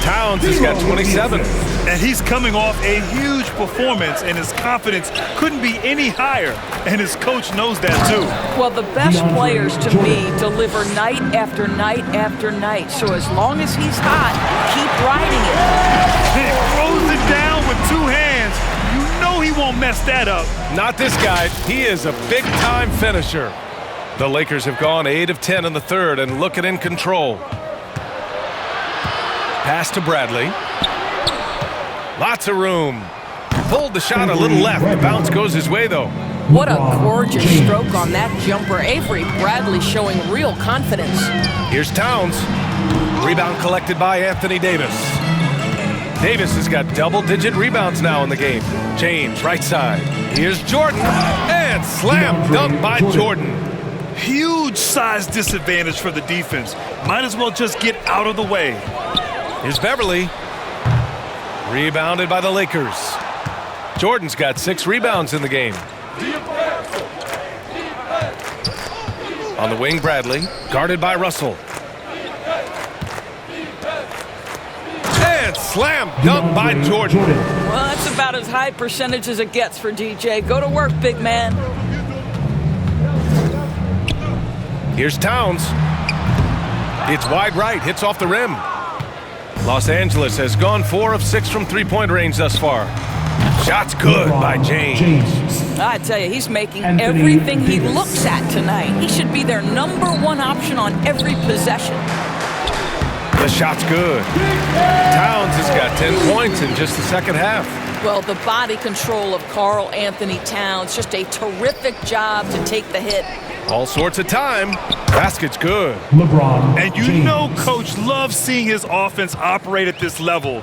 Towns has got 27. And he's coming off a huge performance, and his confidence couldn't be any higher. And his coach knows that, too. Well, the best players, to me, deliver night after night after night. So as long as he's hot, keep riding it. And throws it down with 2 hands. You know he won't mess that up. Not this guy. He is a big-time finisher. The Lakers have gone 8 of 10 in the third and looking in control. Pass to Bradley. Lots of room. Pulled the shot a little left. The bounce goes his way, though. What a gorgeous stroke on that jumper. Avery Bradley showing real confidence. Here's Towns. Rebound collected by Anthony Davis. Davis has got double-digit rebounds now in the game. James, right side. Here's Jordan. And slam dunk by Jordan. Huge size disadvantage for the defense. Might as well just get out of the way. Here's Beverly. Rebounded by the Lakers. Jordan's got 6 rebounds in the game. On the wing, Bradley. Guarded by Russell. And slam dunk by Jordan. Well, that's about as high percentage as it gets for DJ. Go to work, big man. Here's Towns. It's wide right. Hits off the rim. Los Angeles has gone 4 of 6 from three-point range thus far. Shot's good by James. I tell you, he's making everything he looks at tonight. He should be their #1 option on every possession. The shot's good. Towns has got 10 points in just the second half. Well, the body control of Karl Anthony Towns, just a terrific job to take the hit. All sorts of time. Basket's good. LeBron. And you know Coach loves seeing his offense operate at this level.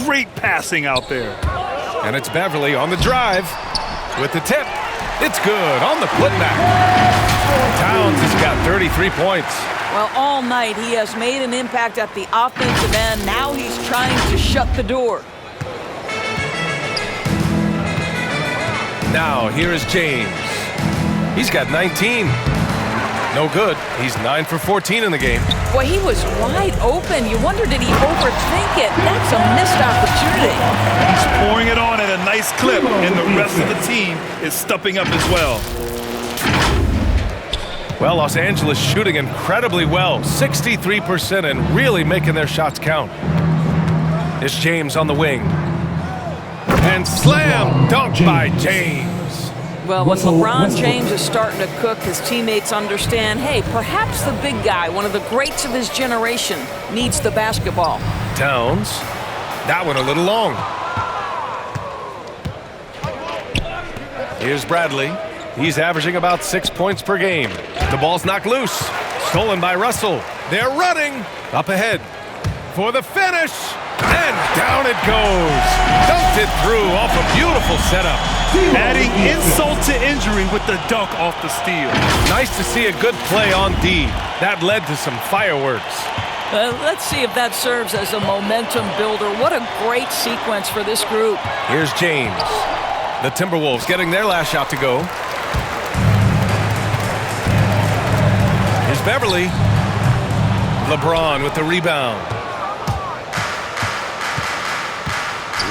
Great passing out there. And it's Beverly on the drive with the tip. It's good on the putback. Towns has got 33 points. Well, all night he has made an impact at the offensive end. Now he's trying to shut the door. Now here is James. He's got 19. No good. He's 9 for 14 in the game. Boy, he was wide open. You wonder, did he overthink it? That's a missed opportunity. He's pouring it on at a nice clip, and the rest of the team is stepping up as well. Well, Los Angeles shooting incredibly well. 63% and really making their shots count. It's James on the wing. And slam dunk by James. Well, when LeBron James is starting to cook, his teammates understand, hey, perhaps the big guy, one of the greats of his generation, needs the basketball. Towns. That one a little long. Here's Bradley. He's averaging about 6 points per game. The ball's knocked loose. Stolen by Russell. They're running. Up ahead for the finish. And down it goes. Dunked it through off a beautiful setup. Adding insult to injury with the dunk off the steal. Nice to see a good play on D. That led to some fireworks. Let's see if that serves as a momentum builder. What a great sequence for this group. Here's James. The Timberwolves getting their last shot to go. Here's Beverly. LeBron with the rebound.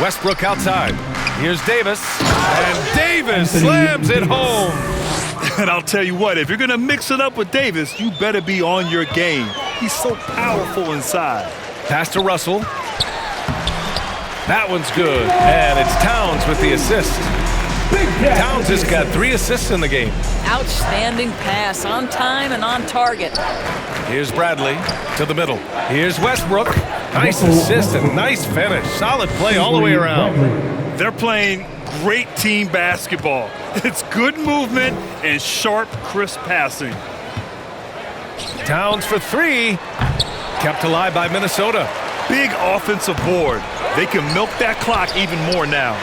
Westbrook outside. Here's Davis. And Davis slams it home. And I'll tell you what, if you're going to mix it up with Davis, you better be on your game. He's so powerful inside. Pass to Russell. That one's good. And it's Towns with the assist. Towns has got 3 assists in the game. Outstanding pass, on time and on target. Here's Bradley to the middle. Here's Westbrook. Nice assist and nice finish. Solid play all the way around. They're playing great team basketball. It's good movement and sharp, crisp passing. Towns for 3. Kept alive by Minnesota. Big offensive board. They can milk that clock even more now.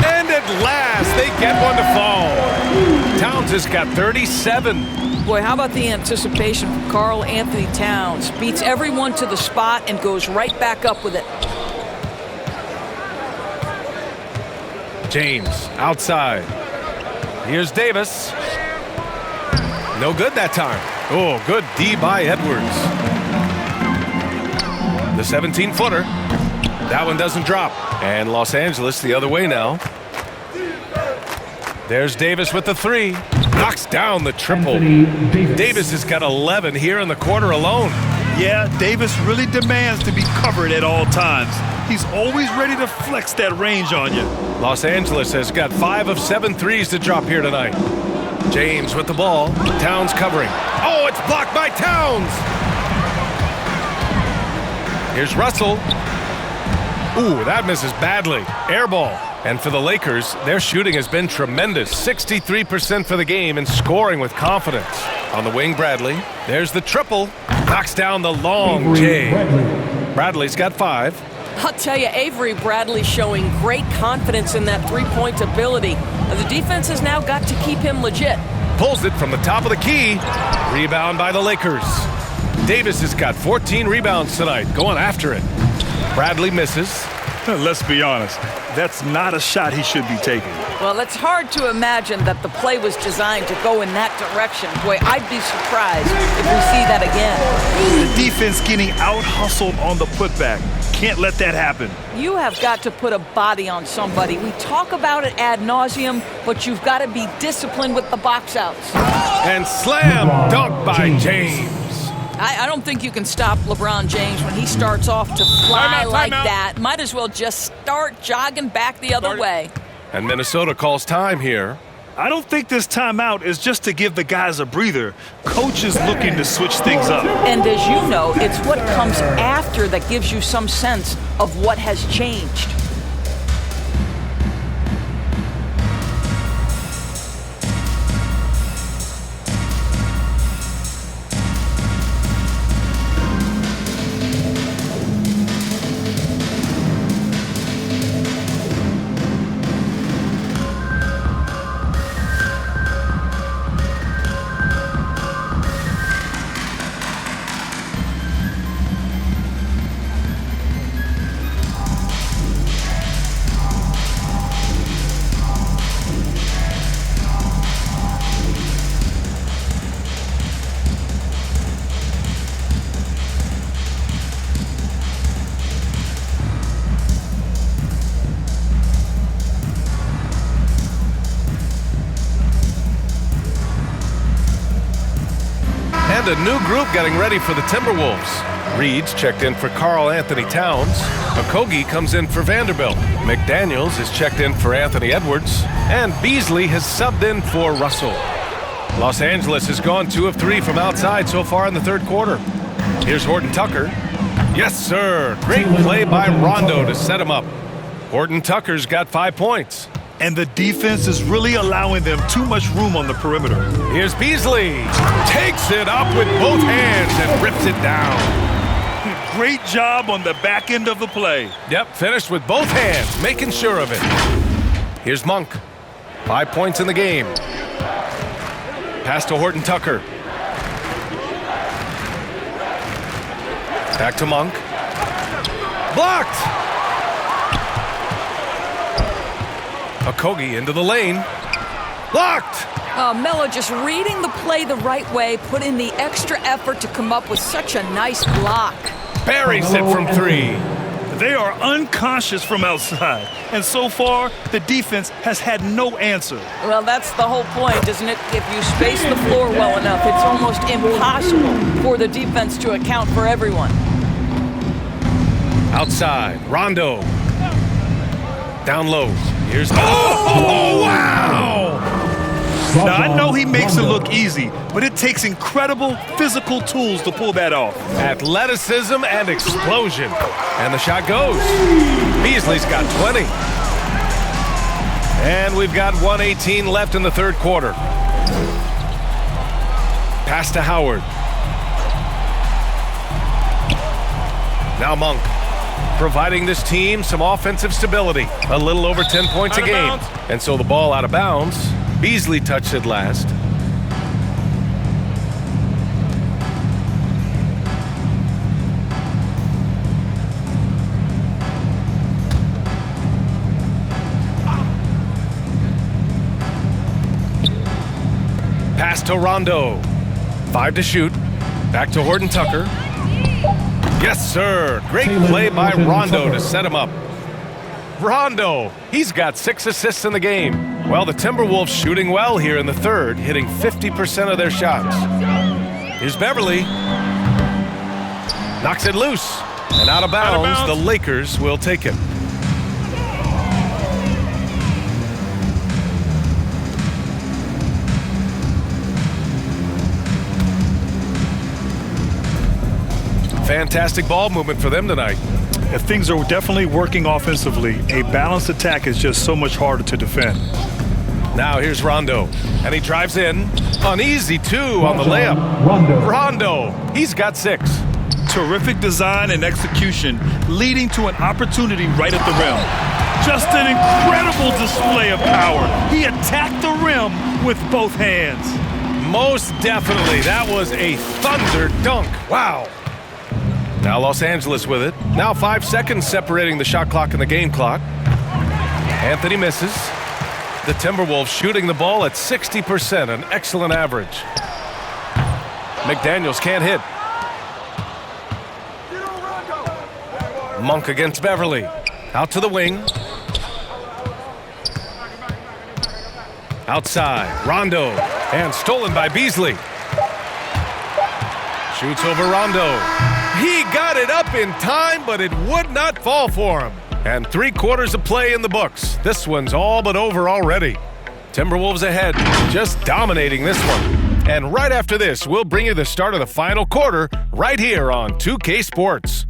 And at last, they get one to fall. Towns has got 37. Boy, how about the anticipation from Karl Anthony Towns? Beats everyone to the spot and goes right back up with it. James outside. Here's Davis. No good that time. Oh, good D by Edwards. The 17-footer. That one doesn't drop. And Los Angeles the other way now. There's Davis with the 3. Knocks down the triple. Davis has got 11 here in the quarter alone. Yeah, Davis really demands to be covered at all times. He's always ready to flex that range on you. Los Angeles has got 5 of 7 threes to drop here tonight. James with the ball. Towns covering. Oh, it's blocked by Towns. Here's Russell. Ooh, that misses badly. Air ball. And for the Lakers, their shooting has been tremendous. 63% for the game and scoring with confidence. On the wing, Bradley. There's the triple. Knocks down the long J. Bradley's got 5. I'll tell you, Avery Bradley showing great confidence in that three-point ability. The defense has now got to keep him legit. Pulls it from the top of the key. Rebound by the Lakers. Davis has got 14 rebounds tonight, going after it. Bradley misses. Let's be honest, that's not a shot he should be taking. Well, it's hard to imagine that the play was designed to go in that direction. Boy, I'd be surprised if we see that again. The defense getting out-hustled on the putback. Can't let that happen. You have got to put a body on somebody. We talk about it ad nauseum, but you've got to be disciplined with the box outs. And slam dunk by James. I don't think you can stop LeBron James when he starts off to fly like that. Might as well just start jogging back the other way. And Minnesota calls time here. I don't think this timeout is just to give the guys a breather. Coach is looking to switch things up. And as you know, it's what comes after that gives you some sense of what has changed. And a new group getting ready for the Timberwolves. Reed's checked in for Karl Anthony Towns. Okogie comes in for Vanderbilt. McDaniels is checked in for Anthony Edwards. And Beasley has subbed in for Russell. Los Angeles has gone 2 of 3 from outside so far in the third quarter. Here's Horton Tucker. Yes, sir. Great play by Rondo to set him up. Horton Tucker's got 5 points. And the defense is really allowing them too much room on the perimeter. Here's Beasley. Takes it up with both hands and rips it down. Great job on the back end of the play. Yep, finished with both hands, making sure of it. Here's Monk. 5 points in the game. Pass to Horton Tucker. Back to Monk. Blocked! Okogie into the lane. Blocked! Melo just reading the play the right way, put in the extra effort to come up with such a nice block. Buries it from 3. They are unconscious from outside, and so far, the defense has had no answer. Well, that's the whole point, isn't it? If you space the floor well enough, it's almost impossible for the defense to account for everyone. Outside, Rondo. Down low. Here's... Oh, wow! Now, I know he makes it look easy, but it takes incredible physical tools to pull that off. Athleticism and explosion. And the shot goes. Beasley's got 20. And we've got 1:18 left in the third quarter. Pass to Howard. Now Monk, providing this team some offensive stability. A little over 10 points a game. And so the ball out of bounds. Beasley touched it last. Pass to Rondo. 5 to shoot. Back to Horton Tucker. Yes, sir. Great play by Rondo to set him up. Rondo, he's got 6 assists in the game. Well, the Timberwolves shooting well here in the third, hitting 50% of their shots. Here's Beverly. Knocks it loose. And out of bounds, the Lakers will take it. Fantastic ball movement for them tonight. If things are definitely working offensively, a balanced attack is just so much harder to defend. Now here's Rondo, and he drives in. An easy 2 on the layup. Rondo, he's got 6. Terrific design and execution, leading to an opportunity right at the rim. Just an incredible display of power. He attacked the rim with both hands. Most definitely, that was a thunder dunk. Wow. Now Los Angeles with it. Now 5 seconds separating the shot clock and the game clock. Anthony misses. The Timberwolves shooting the ball at 60%, an excellent average. McDaniels can't hit. Monk against Beverly. Out to the wing. Outside, Rondo. And stolen by Beasley. Shoots over Rondo. He got it up in time, but it would not fall for him. And 3 quarters of play in the books. This one's all but over already. Timberwolves ahead, just dominating this one. And right after this, we'll bring you the start of the final quarter right here on 2K Sports.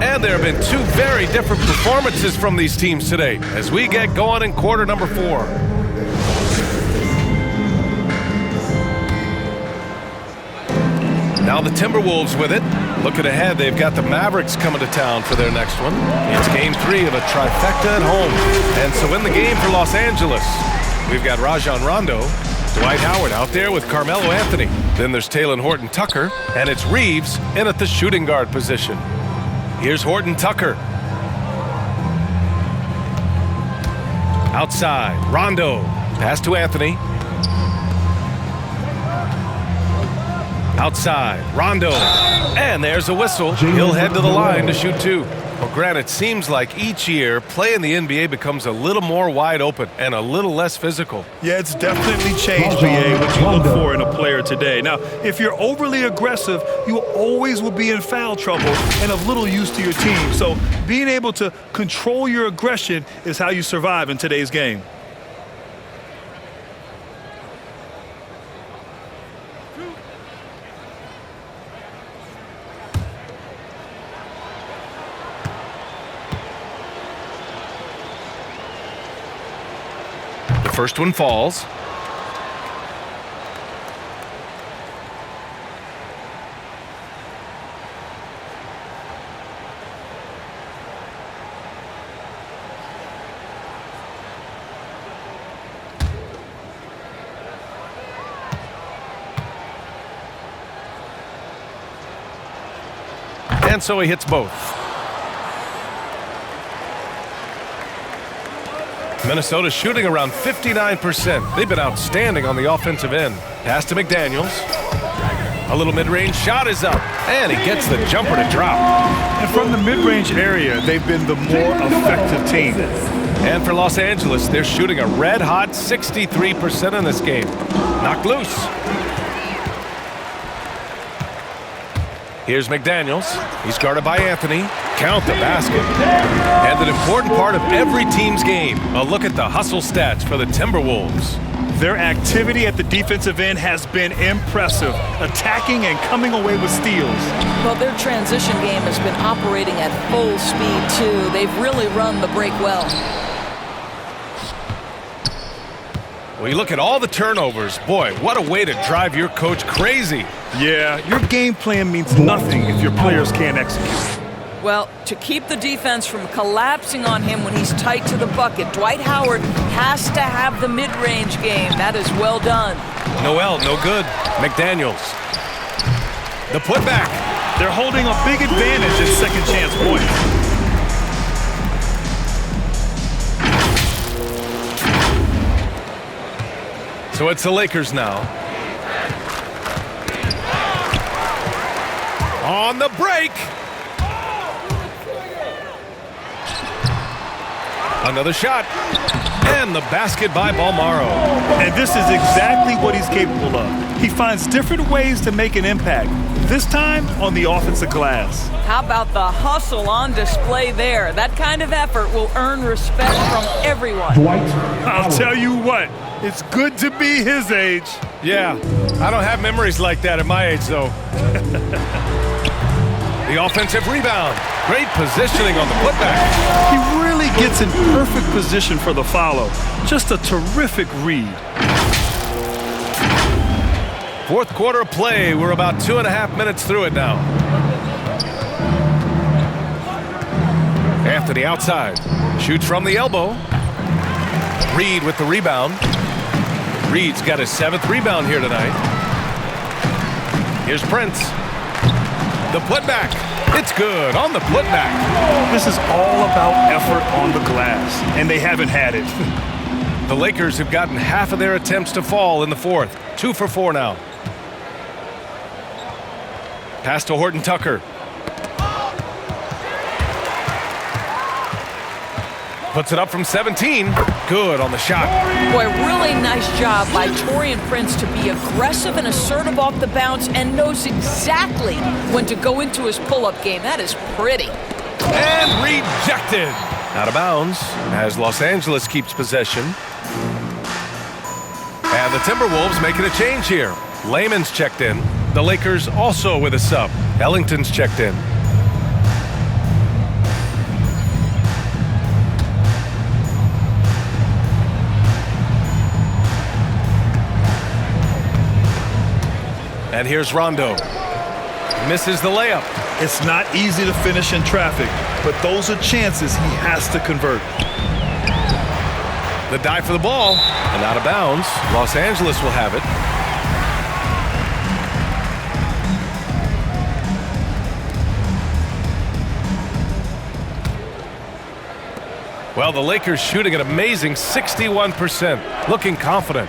And there have been 2 very different performances from these teams today as we get going in quarter number 4. Now the Timberwolves with it. Looking ahead, they've got the Mavericks coming to town for their next one. It's game 3 of a trifecta at home. And so in the game for Los Angeles, we've got Rajon Rondo, Dwight Howard out there with Carmelo Anthony. Then there's Talen Horton Tucker, and it's Reeves in at the shooting guard position. Here's Horton Tucker. Outside, Rondo. Pass to Anthony. Outside, Rondo. And there's a whistle. He'll head to the line to shoot 2. Well, Grant, it seems like each year, play in the NBA becomes a little more wide open and a little less physical. Yeah, it's definitely changed, BA, what you look for in a player today. Now, if you're overly aggressive, you always will be in foul trouble and of little use to your team. So being able to control your aggression is how you survive in today's game. First one falls. And so he hits both. Minnesota's shooting around 59%. They've been outstanding on the offensive end. Pass to McDaniels. A little mid-range shot is up, and he gets the jumper to drop. And from the mid-range area, they've been the more effective team. And for Los Angeles, they're shooting a red-hot 63% in this game. Knocked loose. Here's McDaniels. He's guarded by Anthony. Count the basket. And an important part of every team's game, a look at the hustle stats for the Timberwolves. Their activity at the defensive end has been impressive, attacking and coming away with steals. Well, their transition game has been operating at full speed, too. They've really run the break well. Well, you look at all the turnovers. Boy, what a way to drive your coach crazy. Yeah, your game plan means nothing if your players can't execute. Well, to keep the defense from collapsing on him when he's tight to the bucket, Dwight Howard has to have the mid-range game. That is well done. Noel, no good. McDaniels. The putback. They're holding a big advantage at second chance points. So it's the Lakers now. On the break. Another shot. And the basket by Balmaro. And this is exactly what he's capable of. He finds different ways to make an impact. This time on the offensive glass. How about the hustle on display there? That kind of effort will earn respect from everyone. I'll tell you what, it's good to be his age. Yeah, I don't have memories like that at my age, though. The offensive rebound. Great positioning on the putback. He really gets in perfect position for the follow. Just a terrific read. Fourth quarter of play. We're about 2.5 minutes through it now. Anthony outside. Shoots from the elbow. Reed with the rebound. Reed's got his 7th rebound here tonight. Here's Prince. The putback. It's good on the putback. This is all about effort on the glass, and they haven't had it. The Lakers have gotten half of their attempts to fall in the fourth. 2 for 4 now. Pass to Horton Tucker. Puts it up from 17. Good on the shot. Boy, really nice job by Taurean Prince to be aggressive and assertive off the bounce and knows exactly when to go into his pull-up game. That is pretty. And rejected. Out of bounds as Los Angeles keeps possession. And the Timberwolves making a change here. Layman's checked in. The Lakers also with a sub. Ellington's checked in. And here's Rondo. Misses the layup. It's not easy to finish in traffic, but those are chances he has to convert. The dive for the ball. And out of bounds. Los Angeles will have it. Well, the Lakers shooting an amazing 61%. Looking confident.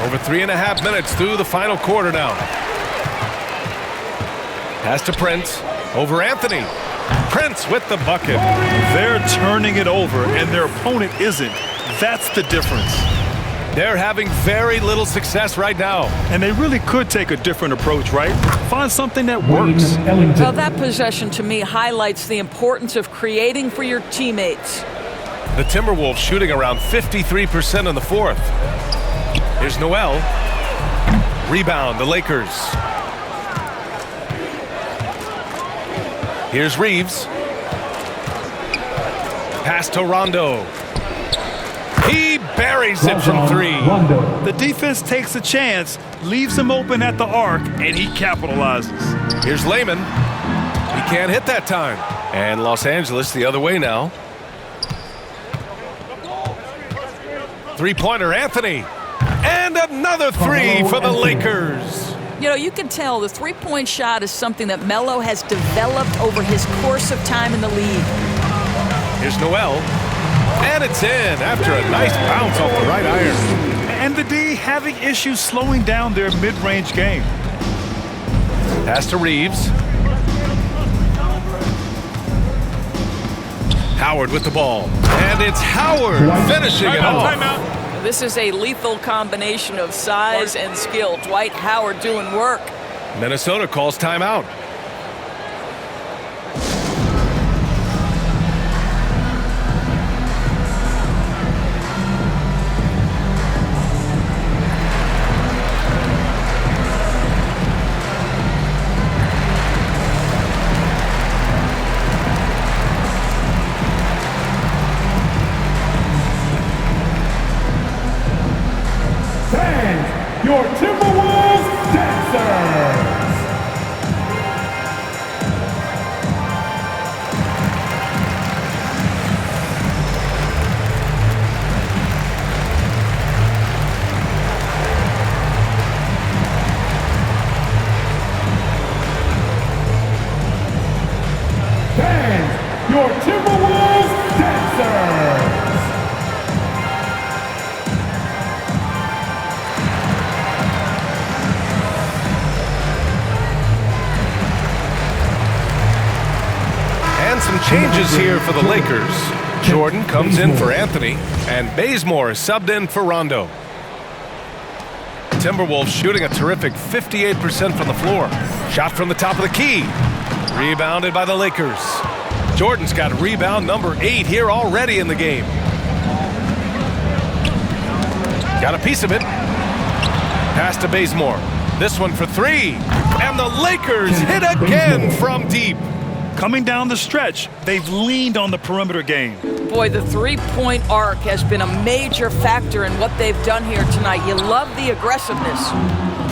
Over 3.5 minutes through the final quarter now. Pass to Prince. Over Anthony. Prince with the bucket. They're turning it over, and their opponent isn't. That's the difference. They're having very little success right now. And they really could take a different approach, right? Find something that works. Well, that possession to me highlights the importance of creating for your teammates. The Timberwolves shooting around 53% in the fourth. Here's Noel. Rebound, the Lakers. Here's Reeves. Pass to Rondo. He buries it from 3. The defense takes a chance, leaves him open at the arc, and he capitalizes. Here's Layman. He can't hit that time. And Los Angeles the other way now. Three-pointer, Anthony. And another 3 for the Lakers. You know, you can tell the three-point shot is something that Melo has developed over his course of time in the league. Here's Noel. And it's in after a nice bounce off the right iron. And the D having issues slowing down their mid-range game. Pass to Reeves. Howard with the ball. And it's Howard finishing it off. This is a lethal combination of size and skill. Dwight Howard doing work. Minnesota calls timeout. Your Timberwolves dancers! Stand, your Timberwolves dancers! And some changes here for the Lakers. Jordan comes in for Anthony, and Bazemore is subbed in for Rondo. Timberwolves shooting a terrific 58% from the floor. Shot from the top of the key. Rebounded by the Lakers. Jordan's got rebound number 8 here already in the game. Got a piece of it. Pass to Bazemore. This one for 3. And the Lakers hit again from deep. Coming down the stretch, they've leaned on the perimeter game. Boy, the three-point arc has been a major factor in what they've done here tonight. You love the aggressiveness.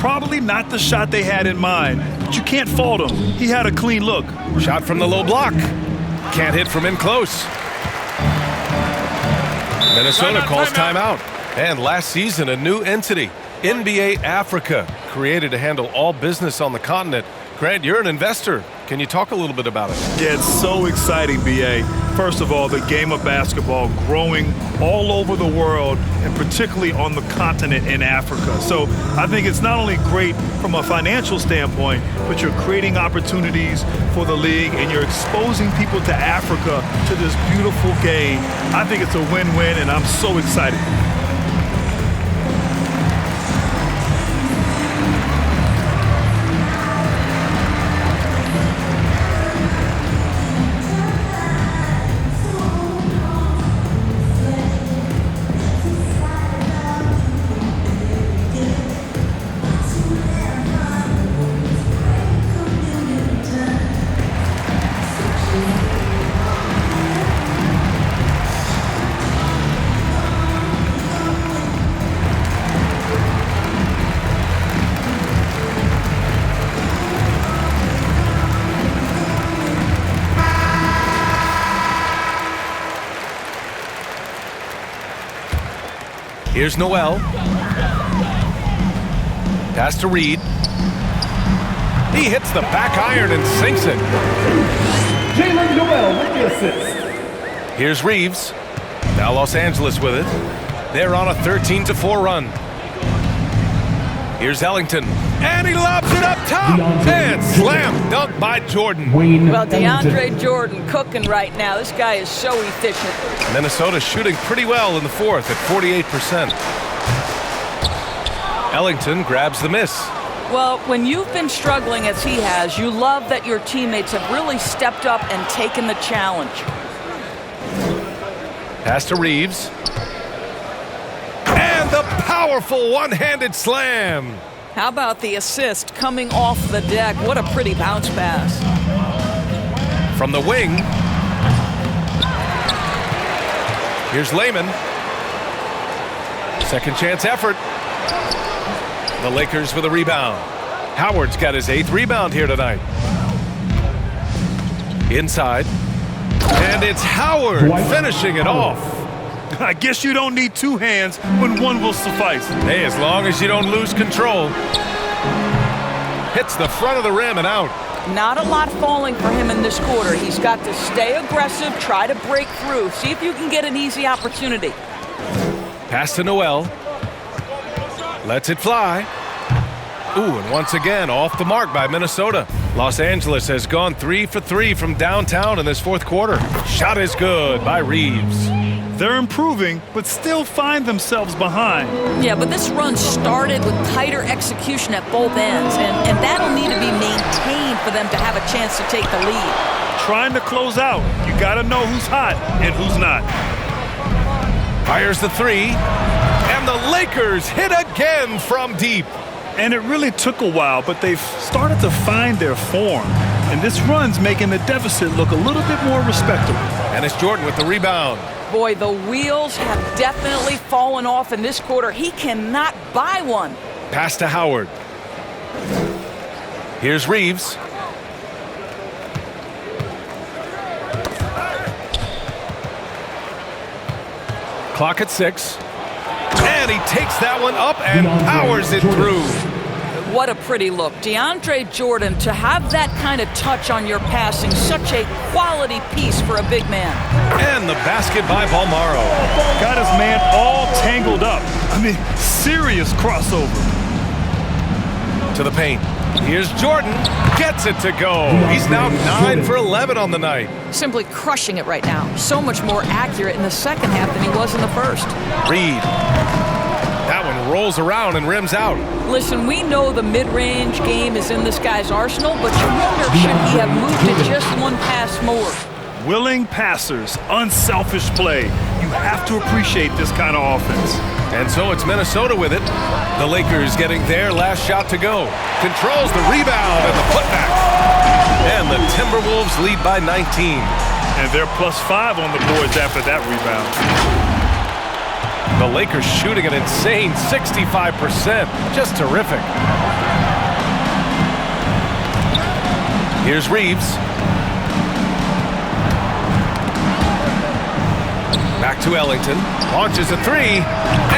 Probably not the shot they had in mind, but you can't fault him. He had a clean look. Shot from the low block. Can't hit from in close. Minnesota calls timeout. And last season, a new entity, NBA Africa, created to handle all business on the continent. Grant, you're an investor. Can you talk a little bit about it? Yeah, it's so exciting, B.A. First of all, the game of basketball growing all over the world, and particularly on the continent in Africa. So I think it's not only great from a financial standpoint, but you're creating opportunities for the league, and you're exposing people to Africa, to this beautiful game. I think it's a win-win, and I'm so excited. Here's Noel. Pass to Reed. He hits the back iron and sinks it. Jalen Noel with the assist. Here's Reeves. Now Los Angeles with it. They're on a 13-4 run. Here's Ellington. And he lobs it up top. And slam dunk by Jordan. Well, DeAndre Jordan cooking right now. This guy is so efficient. Minnesota shooting pretty well in the fourth at 48%. Ellington grabs the miss. Well, when you've been struggling as he has, you love that your teammates have really stepped up and taken the challenge. Pass to Reeves. And the powerful one-handed slam. How about the assist coming off the deck? What a pretty bounce pass. From the wing. Here's Layman. Second chance effort. The Lakers with a rebound. Howard's got his 8th rebound here tonight. Inside. And it's Howard finishing it off. I guess you don't need 2 hands when one will suffice. Hey, as long as you don't lose control. hits the front of the rim and out. Not a lot falling for him in this quarter. He's got to stay aggressive, try to break through, see if you can get an easy opportunity. Pass to Noel. Lets it fly. Ooh, and once again, off the mark by Minnesota. Los Angeles has gone 3 for 3 from downtown in this fourth quarter. Shot is good by Reeves. They're improving, but still find themselves behind. Yeah, but this run started with tighter execution at both ends, and that'll need to be maintained for them to have a chance to take the lead. Trying to close out, you gotta know who's hot and who's not. Fires the three, and the Lakers hit again from deep. And it really took a while, but they've started to find their form. And this run's making the deficit look a little bit more respectable. And it's Jordan with the rebound. Boy, the wheels have definitely fallen off in this quarter. He cannot buy one. Pass to Howard. Here's Reeves. Clock at 6. And he takes that one up and powers it through. What a pretty look. DeAndre Jordan, to have that kind of touch on your passing, such a quality piece for a big man. And the basket by Balmaro. Got his man all tangled up. I mean, serious crossover. To the paint. Here's Jordan. Gets it to go. He's now 9 for 11 on the night. Simply crushing it right now. So much more accurate in the second half than he was in the first. Reed. That one rolls around and rims out. Listen, we know the mid-range game is in this guy's arsenal, but you wonder, should he have moved it just one pass more? Willing passers, unselfish play. You have to appreciate this kind of offense. And so it's Minnesota with it. The Lakers getting their last shot to go. Controls the rebound and the putback. And the Timberwolves lead by 19. And they're +5 on the boards after that rebound. The Lakers shooting an insane 65%. Just terrific. Here's Reeves. Back to Ellington. Launches a three.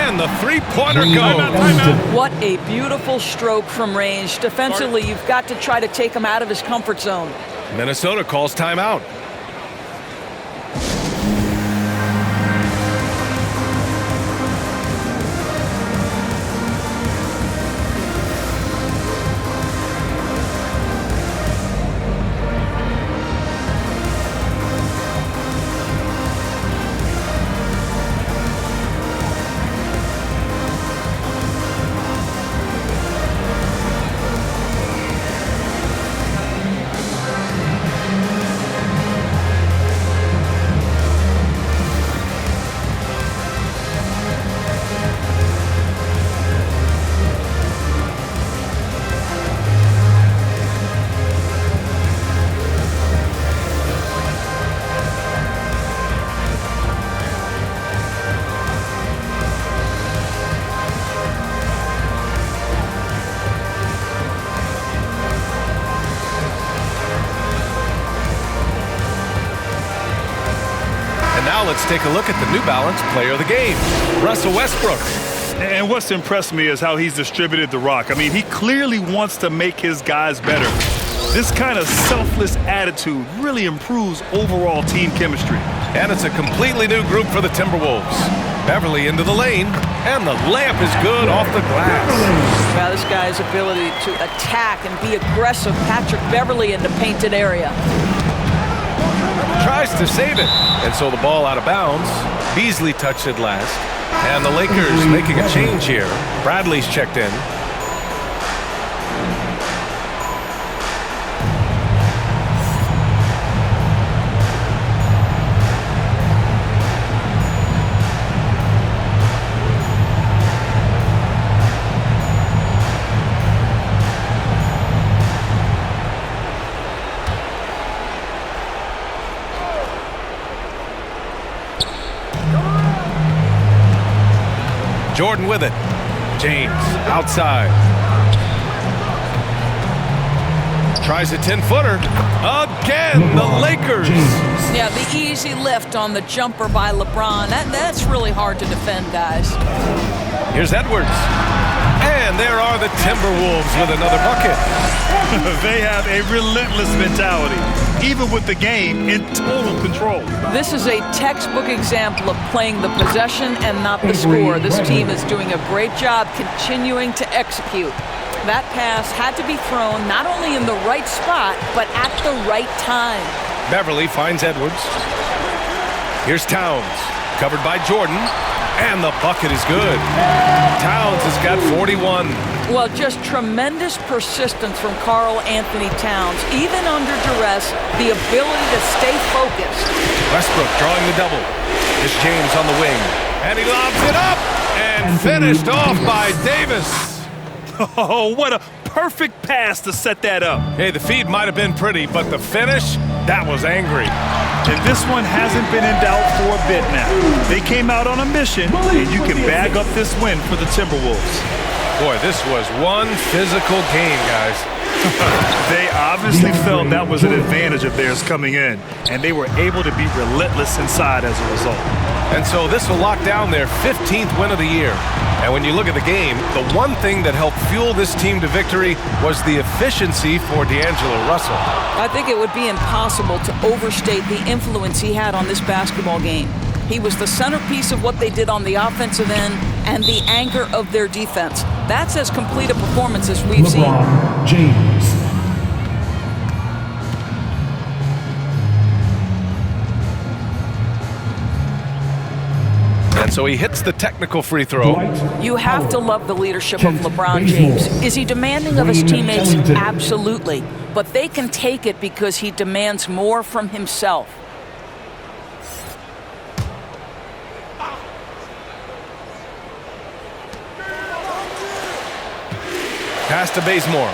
And the three-pointer goes. What a beautiful stroke from range. Defensively, you've got to try to take him out of his comfort zone. Minnesota calls timeout. Now let's take a look at the New Balance player of the game, Russell Westbrook. And what's impressed me is how he's distributed the rock. I mean, he clearly wants to make his guys better. This kind of selfless attitude really improves overall team chemistry. And it's a completely new group for the Timberwolves. Beverly into the lane, and the layup is good off the glass. Wow, this guy's ability to attack and be aggressive. Patrick Beverly in the painted area. Tries to save it, and so the ball out of bounds. Beasley touched it last. And the Lakers making a change here. Bradley's checked in. Jordan with it. James outside. Tries a 10-footer. Again, the Lakers. Yeah, the easy lift on the jumper by LeBron. That's really hard to defend, guys. Here's Edwards. And And there are the Timberwolves with another bucket. They have a relentless mentality, even with the game in total control. This is a textbook example of playing the possession and not the score. This team is doing a great job continuing to execute. That pass had to be thrown not only in the right spot, but at the right time. Beverly finds Edwards. Here's Towns, covered by Jordan, and the bucket is good. Towns has got 41. Well, just tremendous persistence from Karl Anthony Towns. Even under duress, the ability to stay focused. Westbrook drawing the double. Here's James on the wing. And he lobs it up and finished off by Davis. Oh, what a perfect pass to set that up. Hey, the feed might have been pretty, but the finish, that was angry. And this one hasn't been in doubt for a bit now. They came out on a mission, and you can bag up this win for the Timberwolves. Boy, this was one physical game, guys. They obviously felt that was an advantage of theirs coming in, and they were able to be relentless inside as a result. And so this will lock down their 15th win of the year. And when you look at the game, the one thing that helped fuel this team to victory was the efficiency for D'Angelo Russell. I think it would be impossible to overstate the influence he had on this basketball game. He was the centerpiece of what they did on the offensive end and the anchor of their defense. That's as complete a performance as we've seen. LeBron James. And so he hits the technical free throw. You have to love the leadership of LeBron James. Is he demanding of his teammates? Absolutely. But they can take it because he demands more from himself. Pass to Bazemore.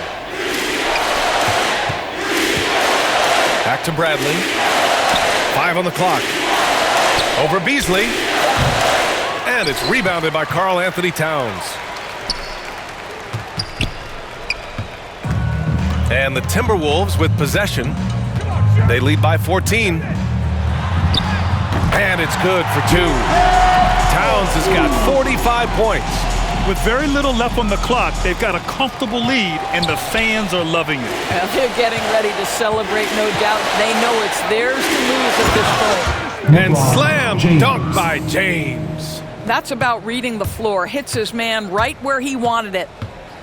Back to Bradley. 5 on the clock. Over Beasley. And it's rebounded by Karl Anthony Towns. And the Timberwolves with possession. They lead by 14. And it's good for 2. Towns has got 45 points. With very little left on the clock, they've got a comfortable lead, and the fans are loving it. Well, they're getting ready to celebrate, no doubt. They know it's theirs to lose at this point. And slam dunk by James. That's about reading the floor. Hits his man right where he wanted it.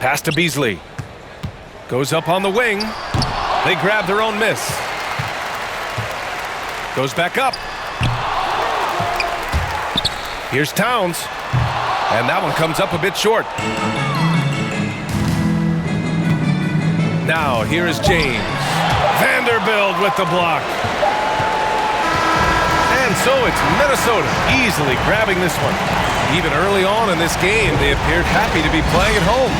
Pass to Beasley. Goes up on the wing. They grab their own miss. Goes back up. Here's Towns. And that one comes up a bit short. Now, here is James. Vanderbilt with the block. And so it's Minnesota easily grabbing this one. Even early on in this game, they appeared happy to be playing at home.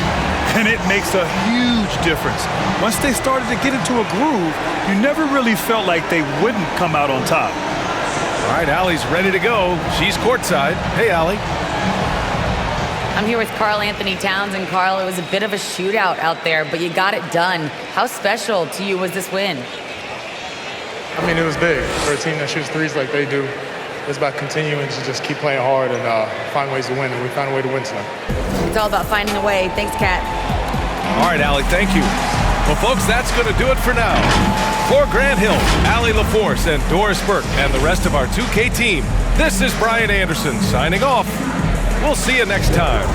And it makes a huge difference. Once they started to get into a groove, you never really felt like they wouldn't come out on top. All right, Allie's ready to go. She's courtside. Hey, Allie. I'm here with Karl Anthony Towns, and Karl, it was a bit of a shootout out there, but you got it done. How special to you was this win? I mean, it was big. For a team that shoots threes like they do, it's about continuing to just keep playing hard and find ways to win, and we found a way to win tonight. It's all about finding a way. Thanks, Kat. All right, Allie, thank you. Well, folks, that's going to do it for now. For Grant Hill, Allie LaForce, and Doris Burke, and the rest of our 2K team, this is Brian Anderson signing off. We'll see you next time.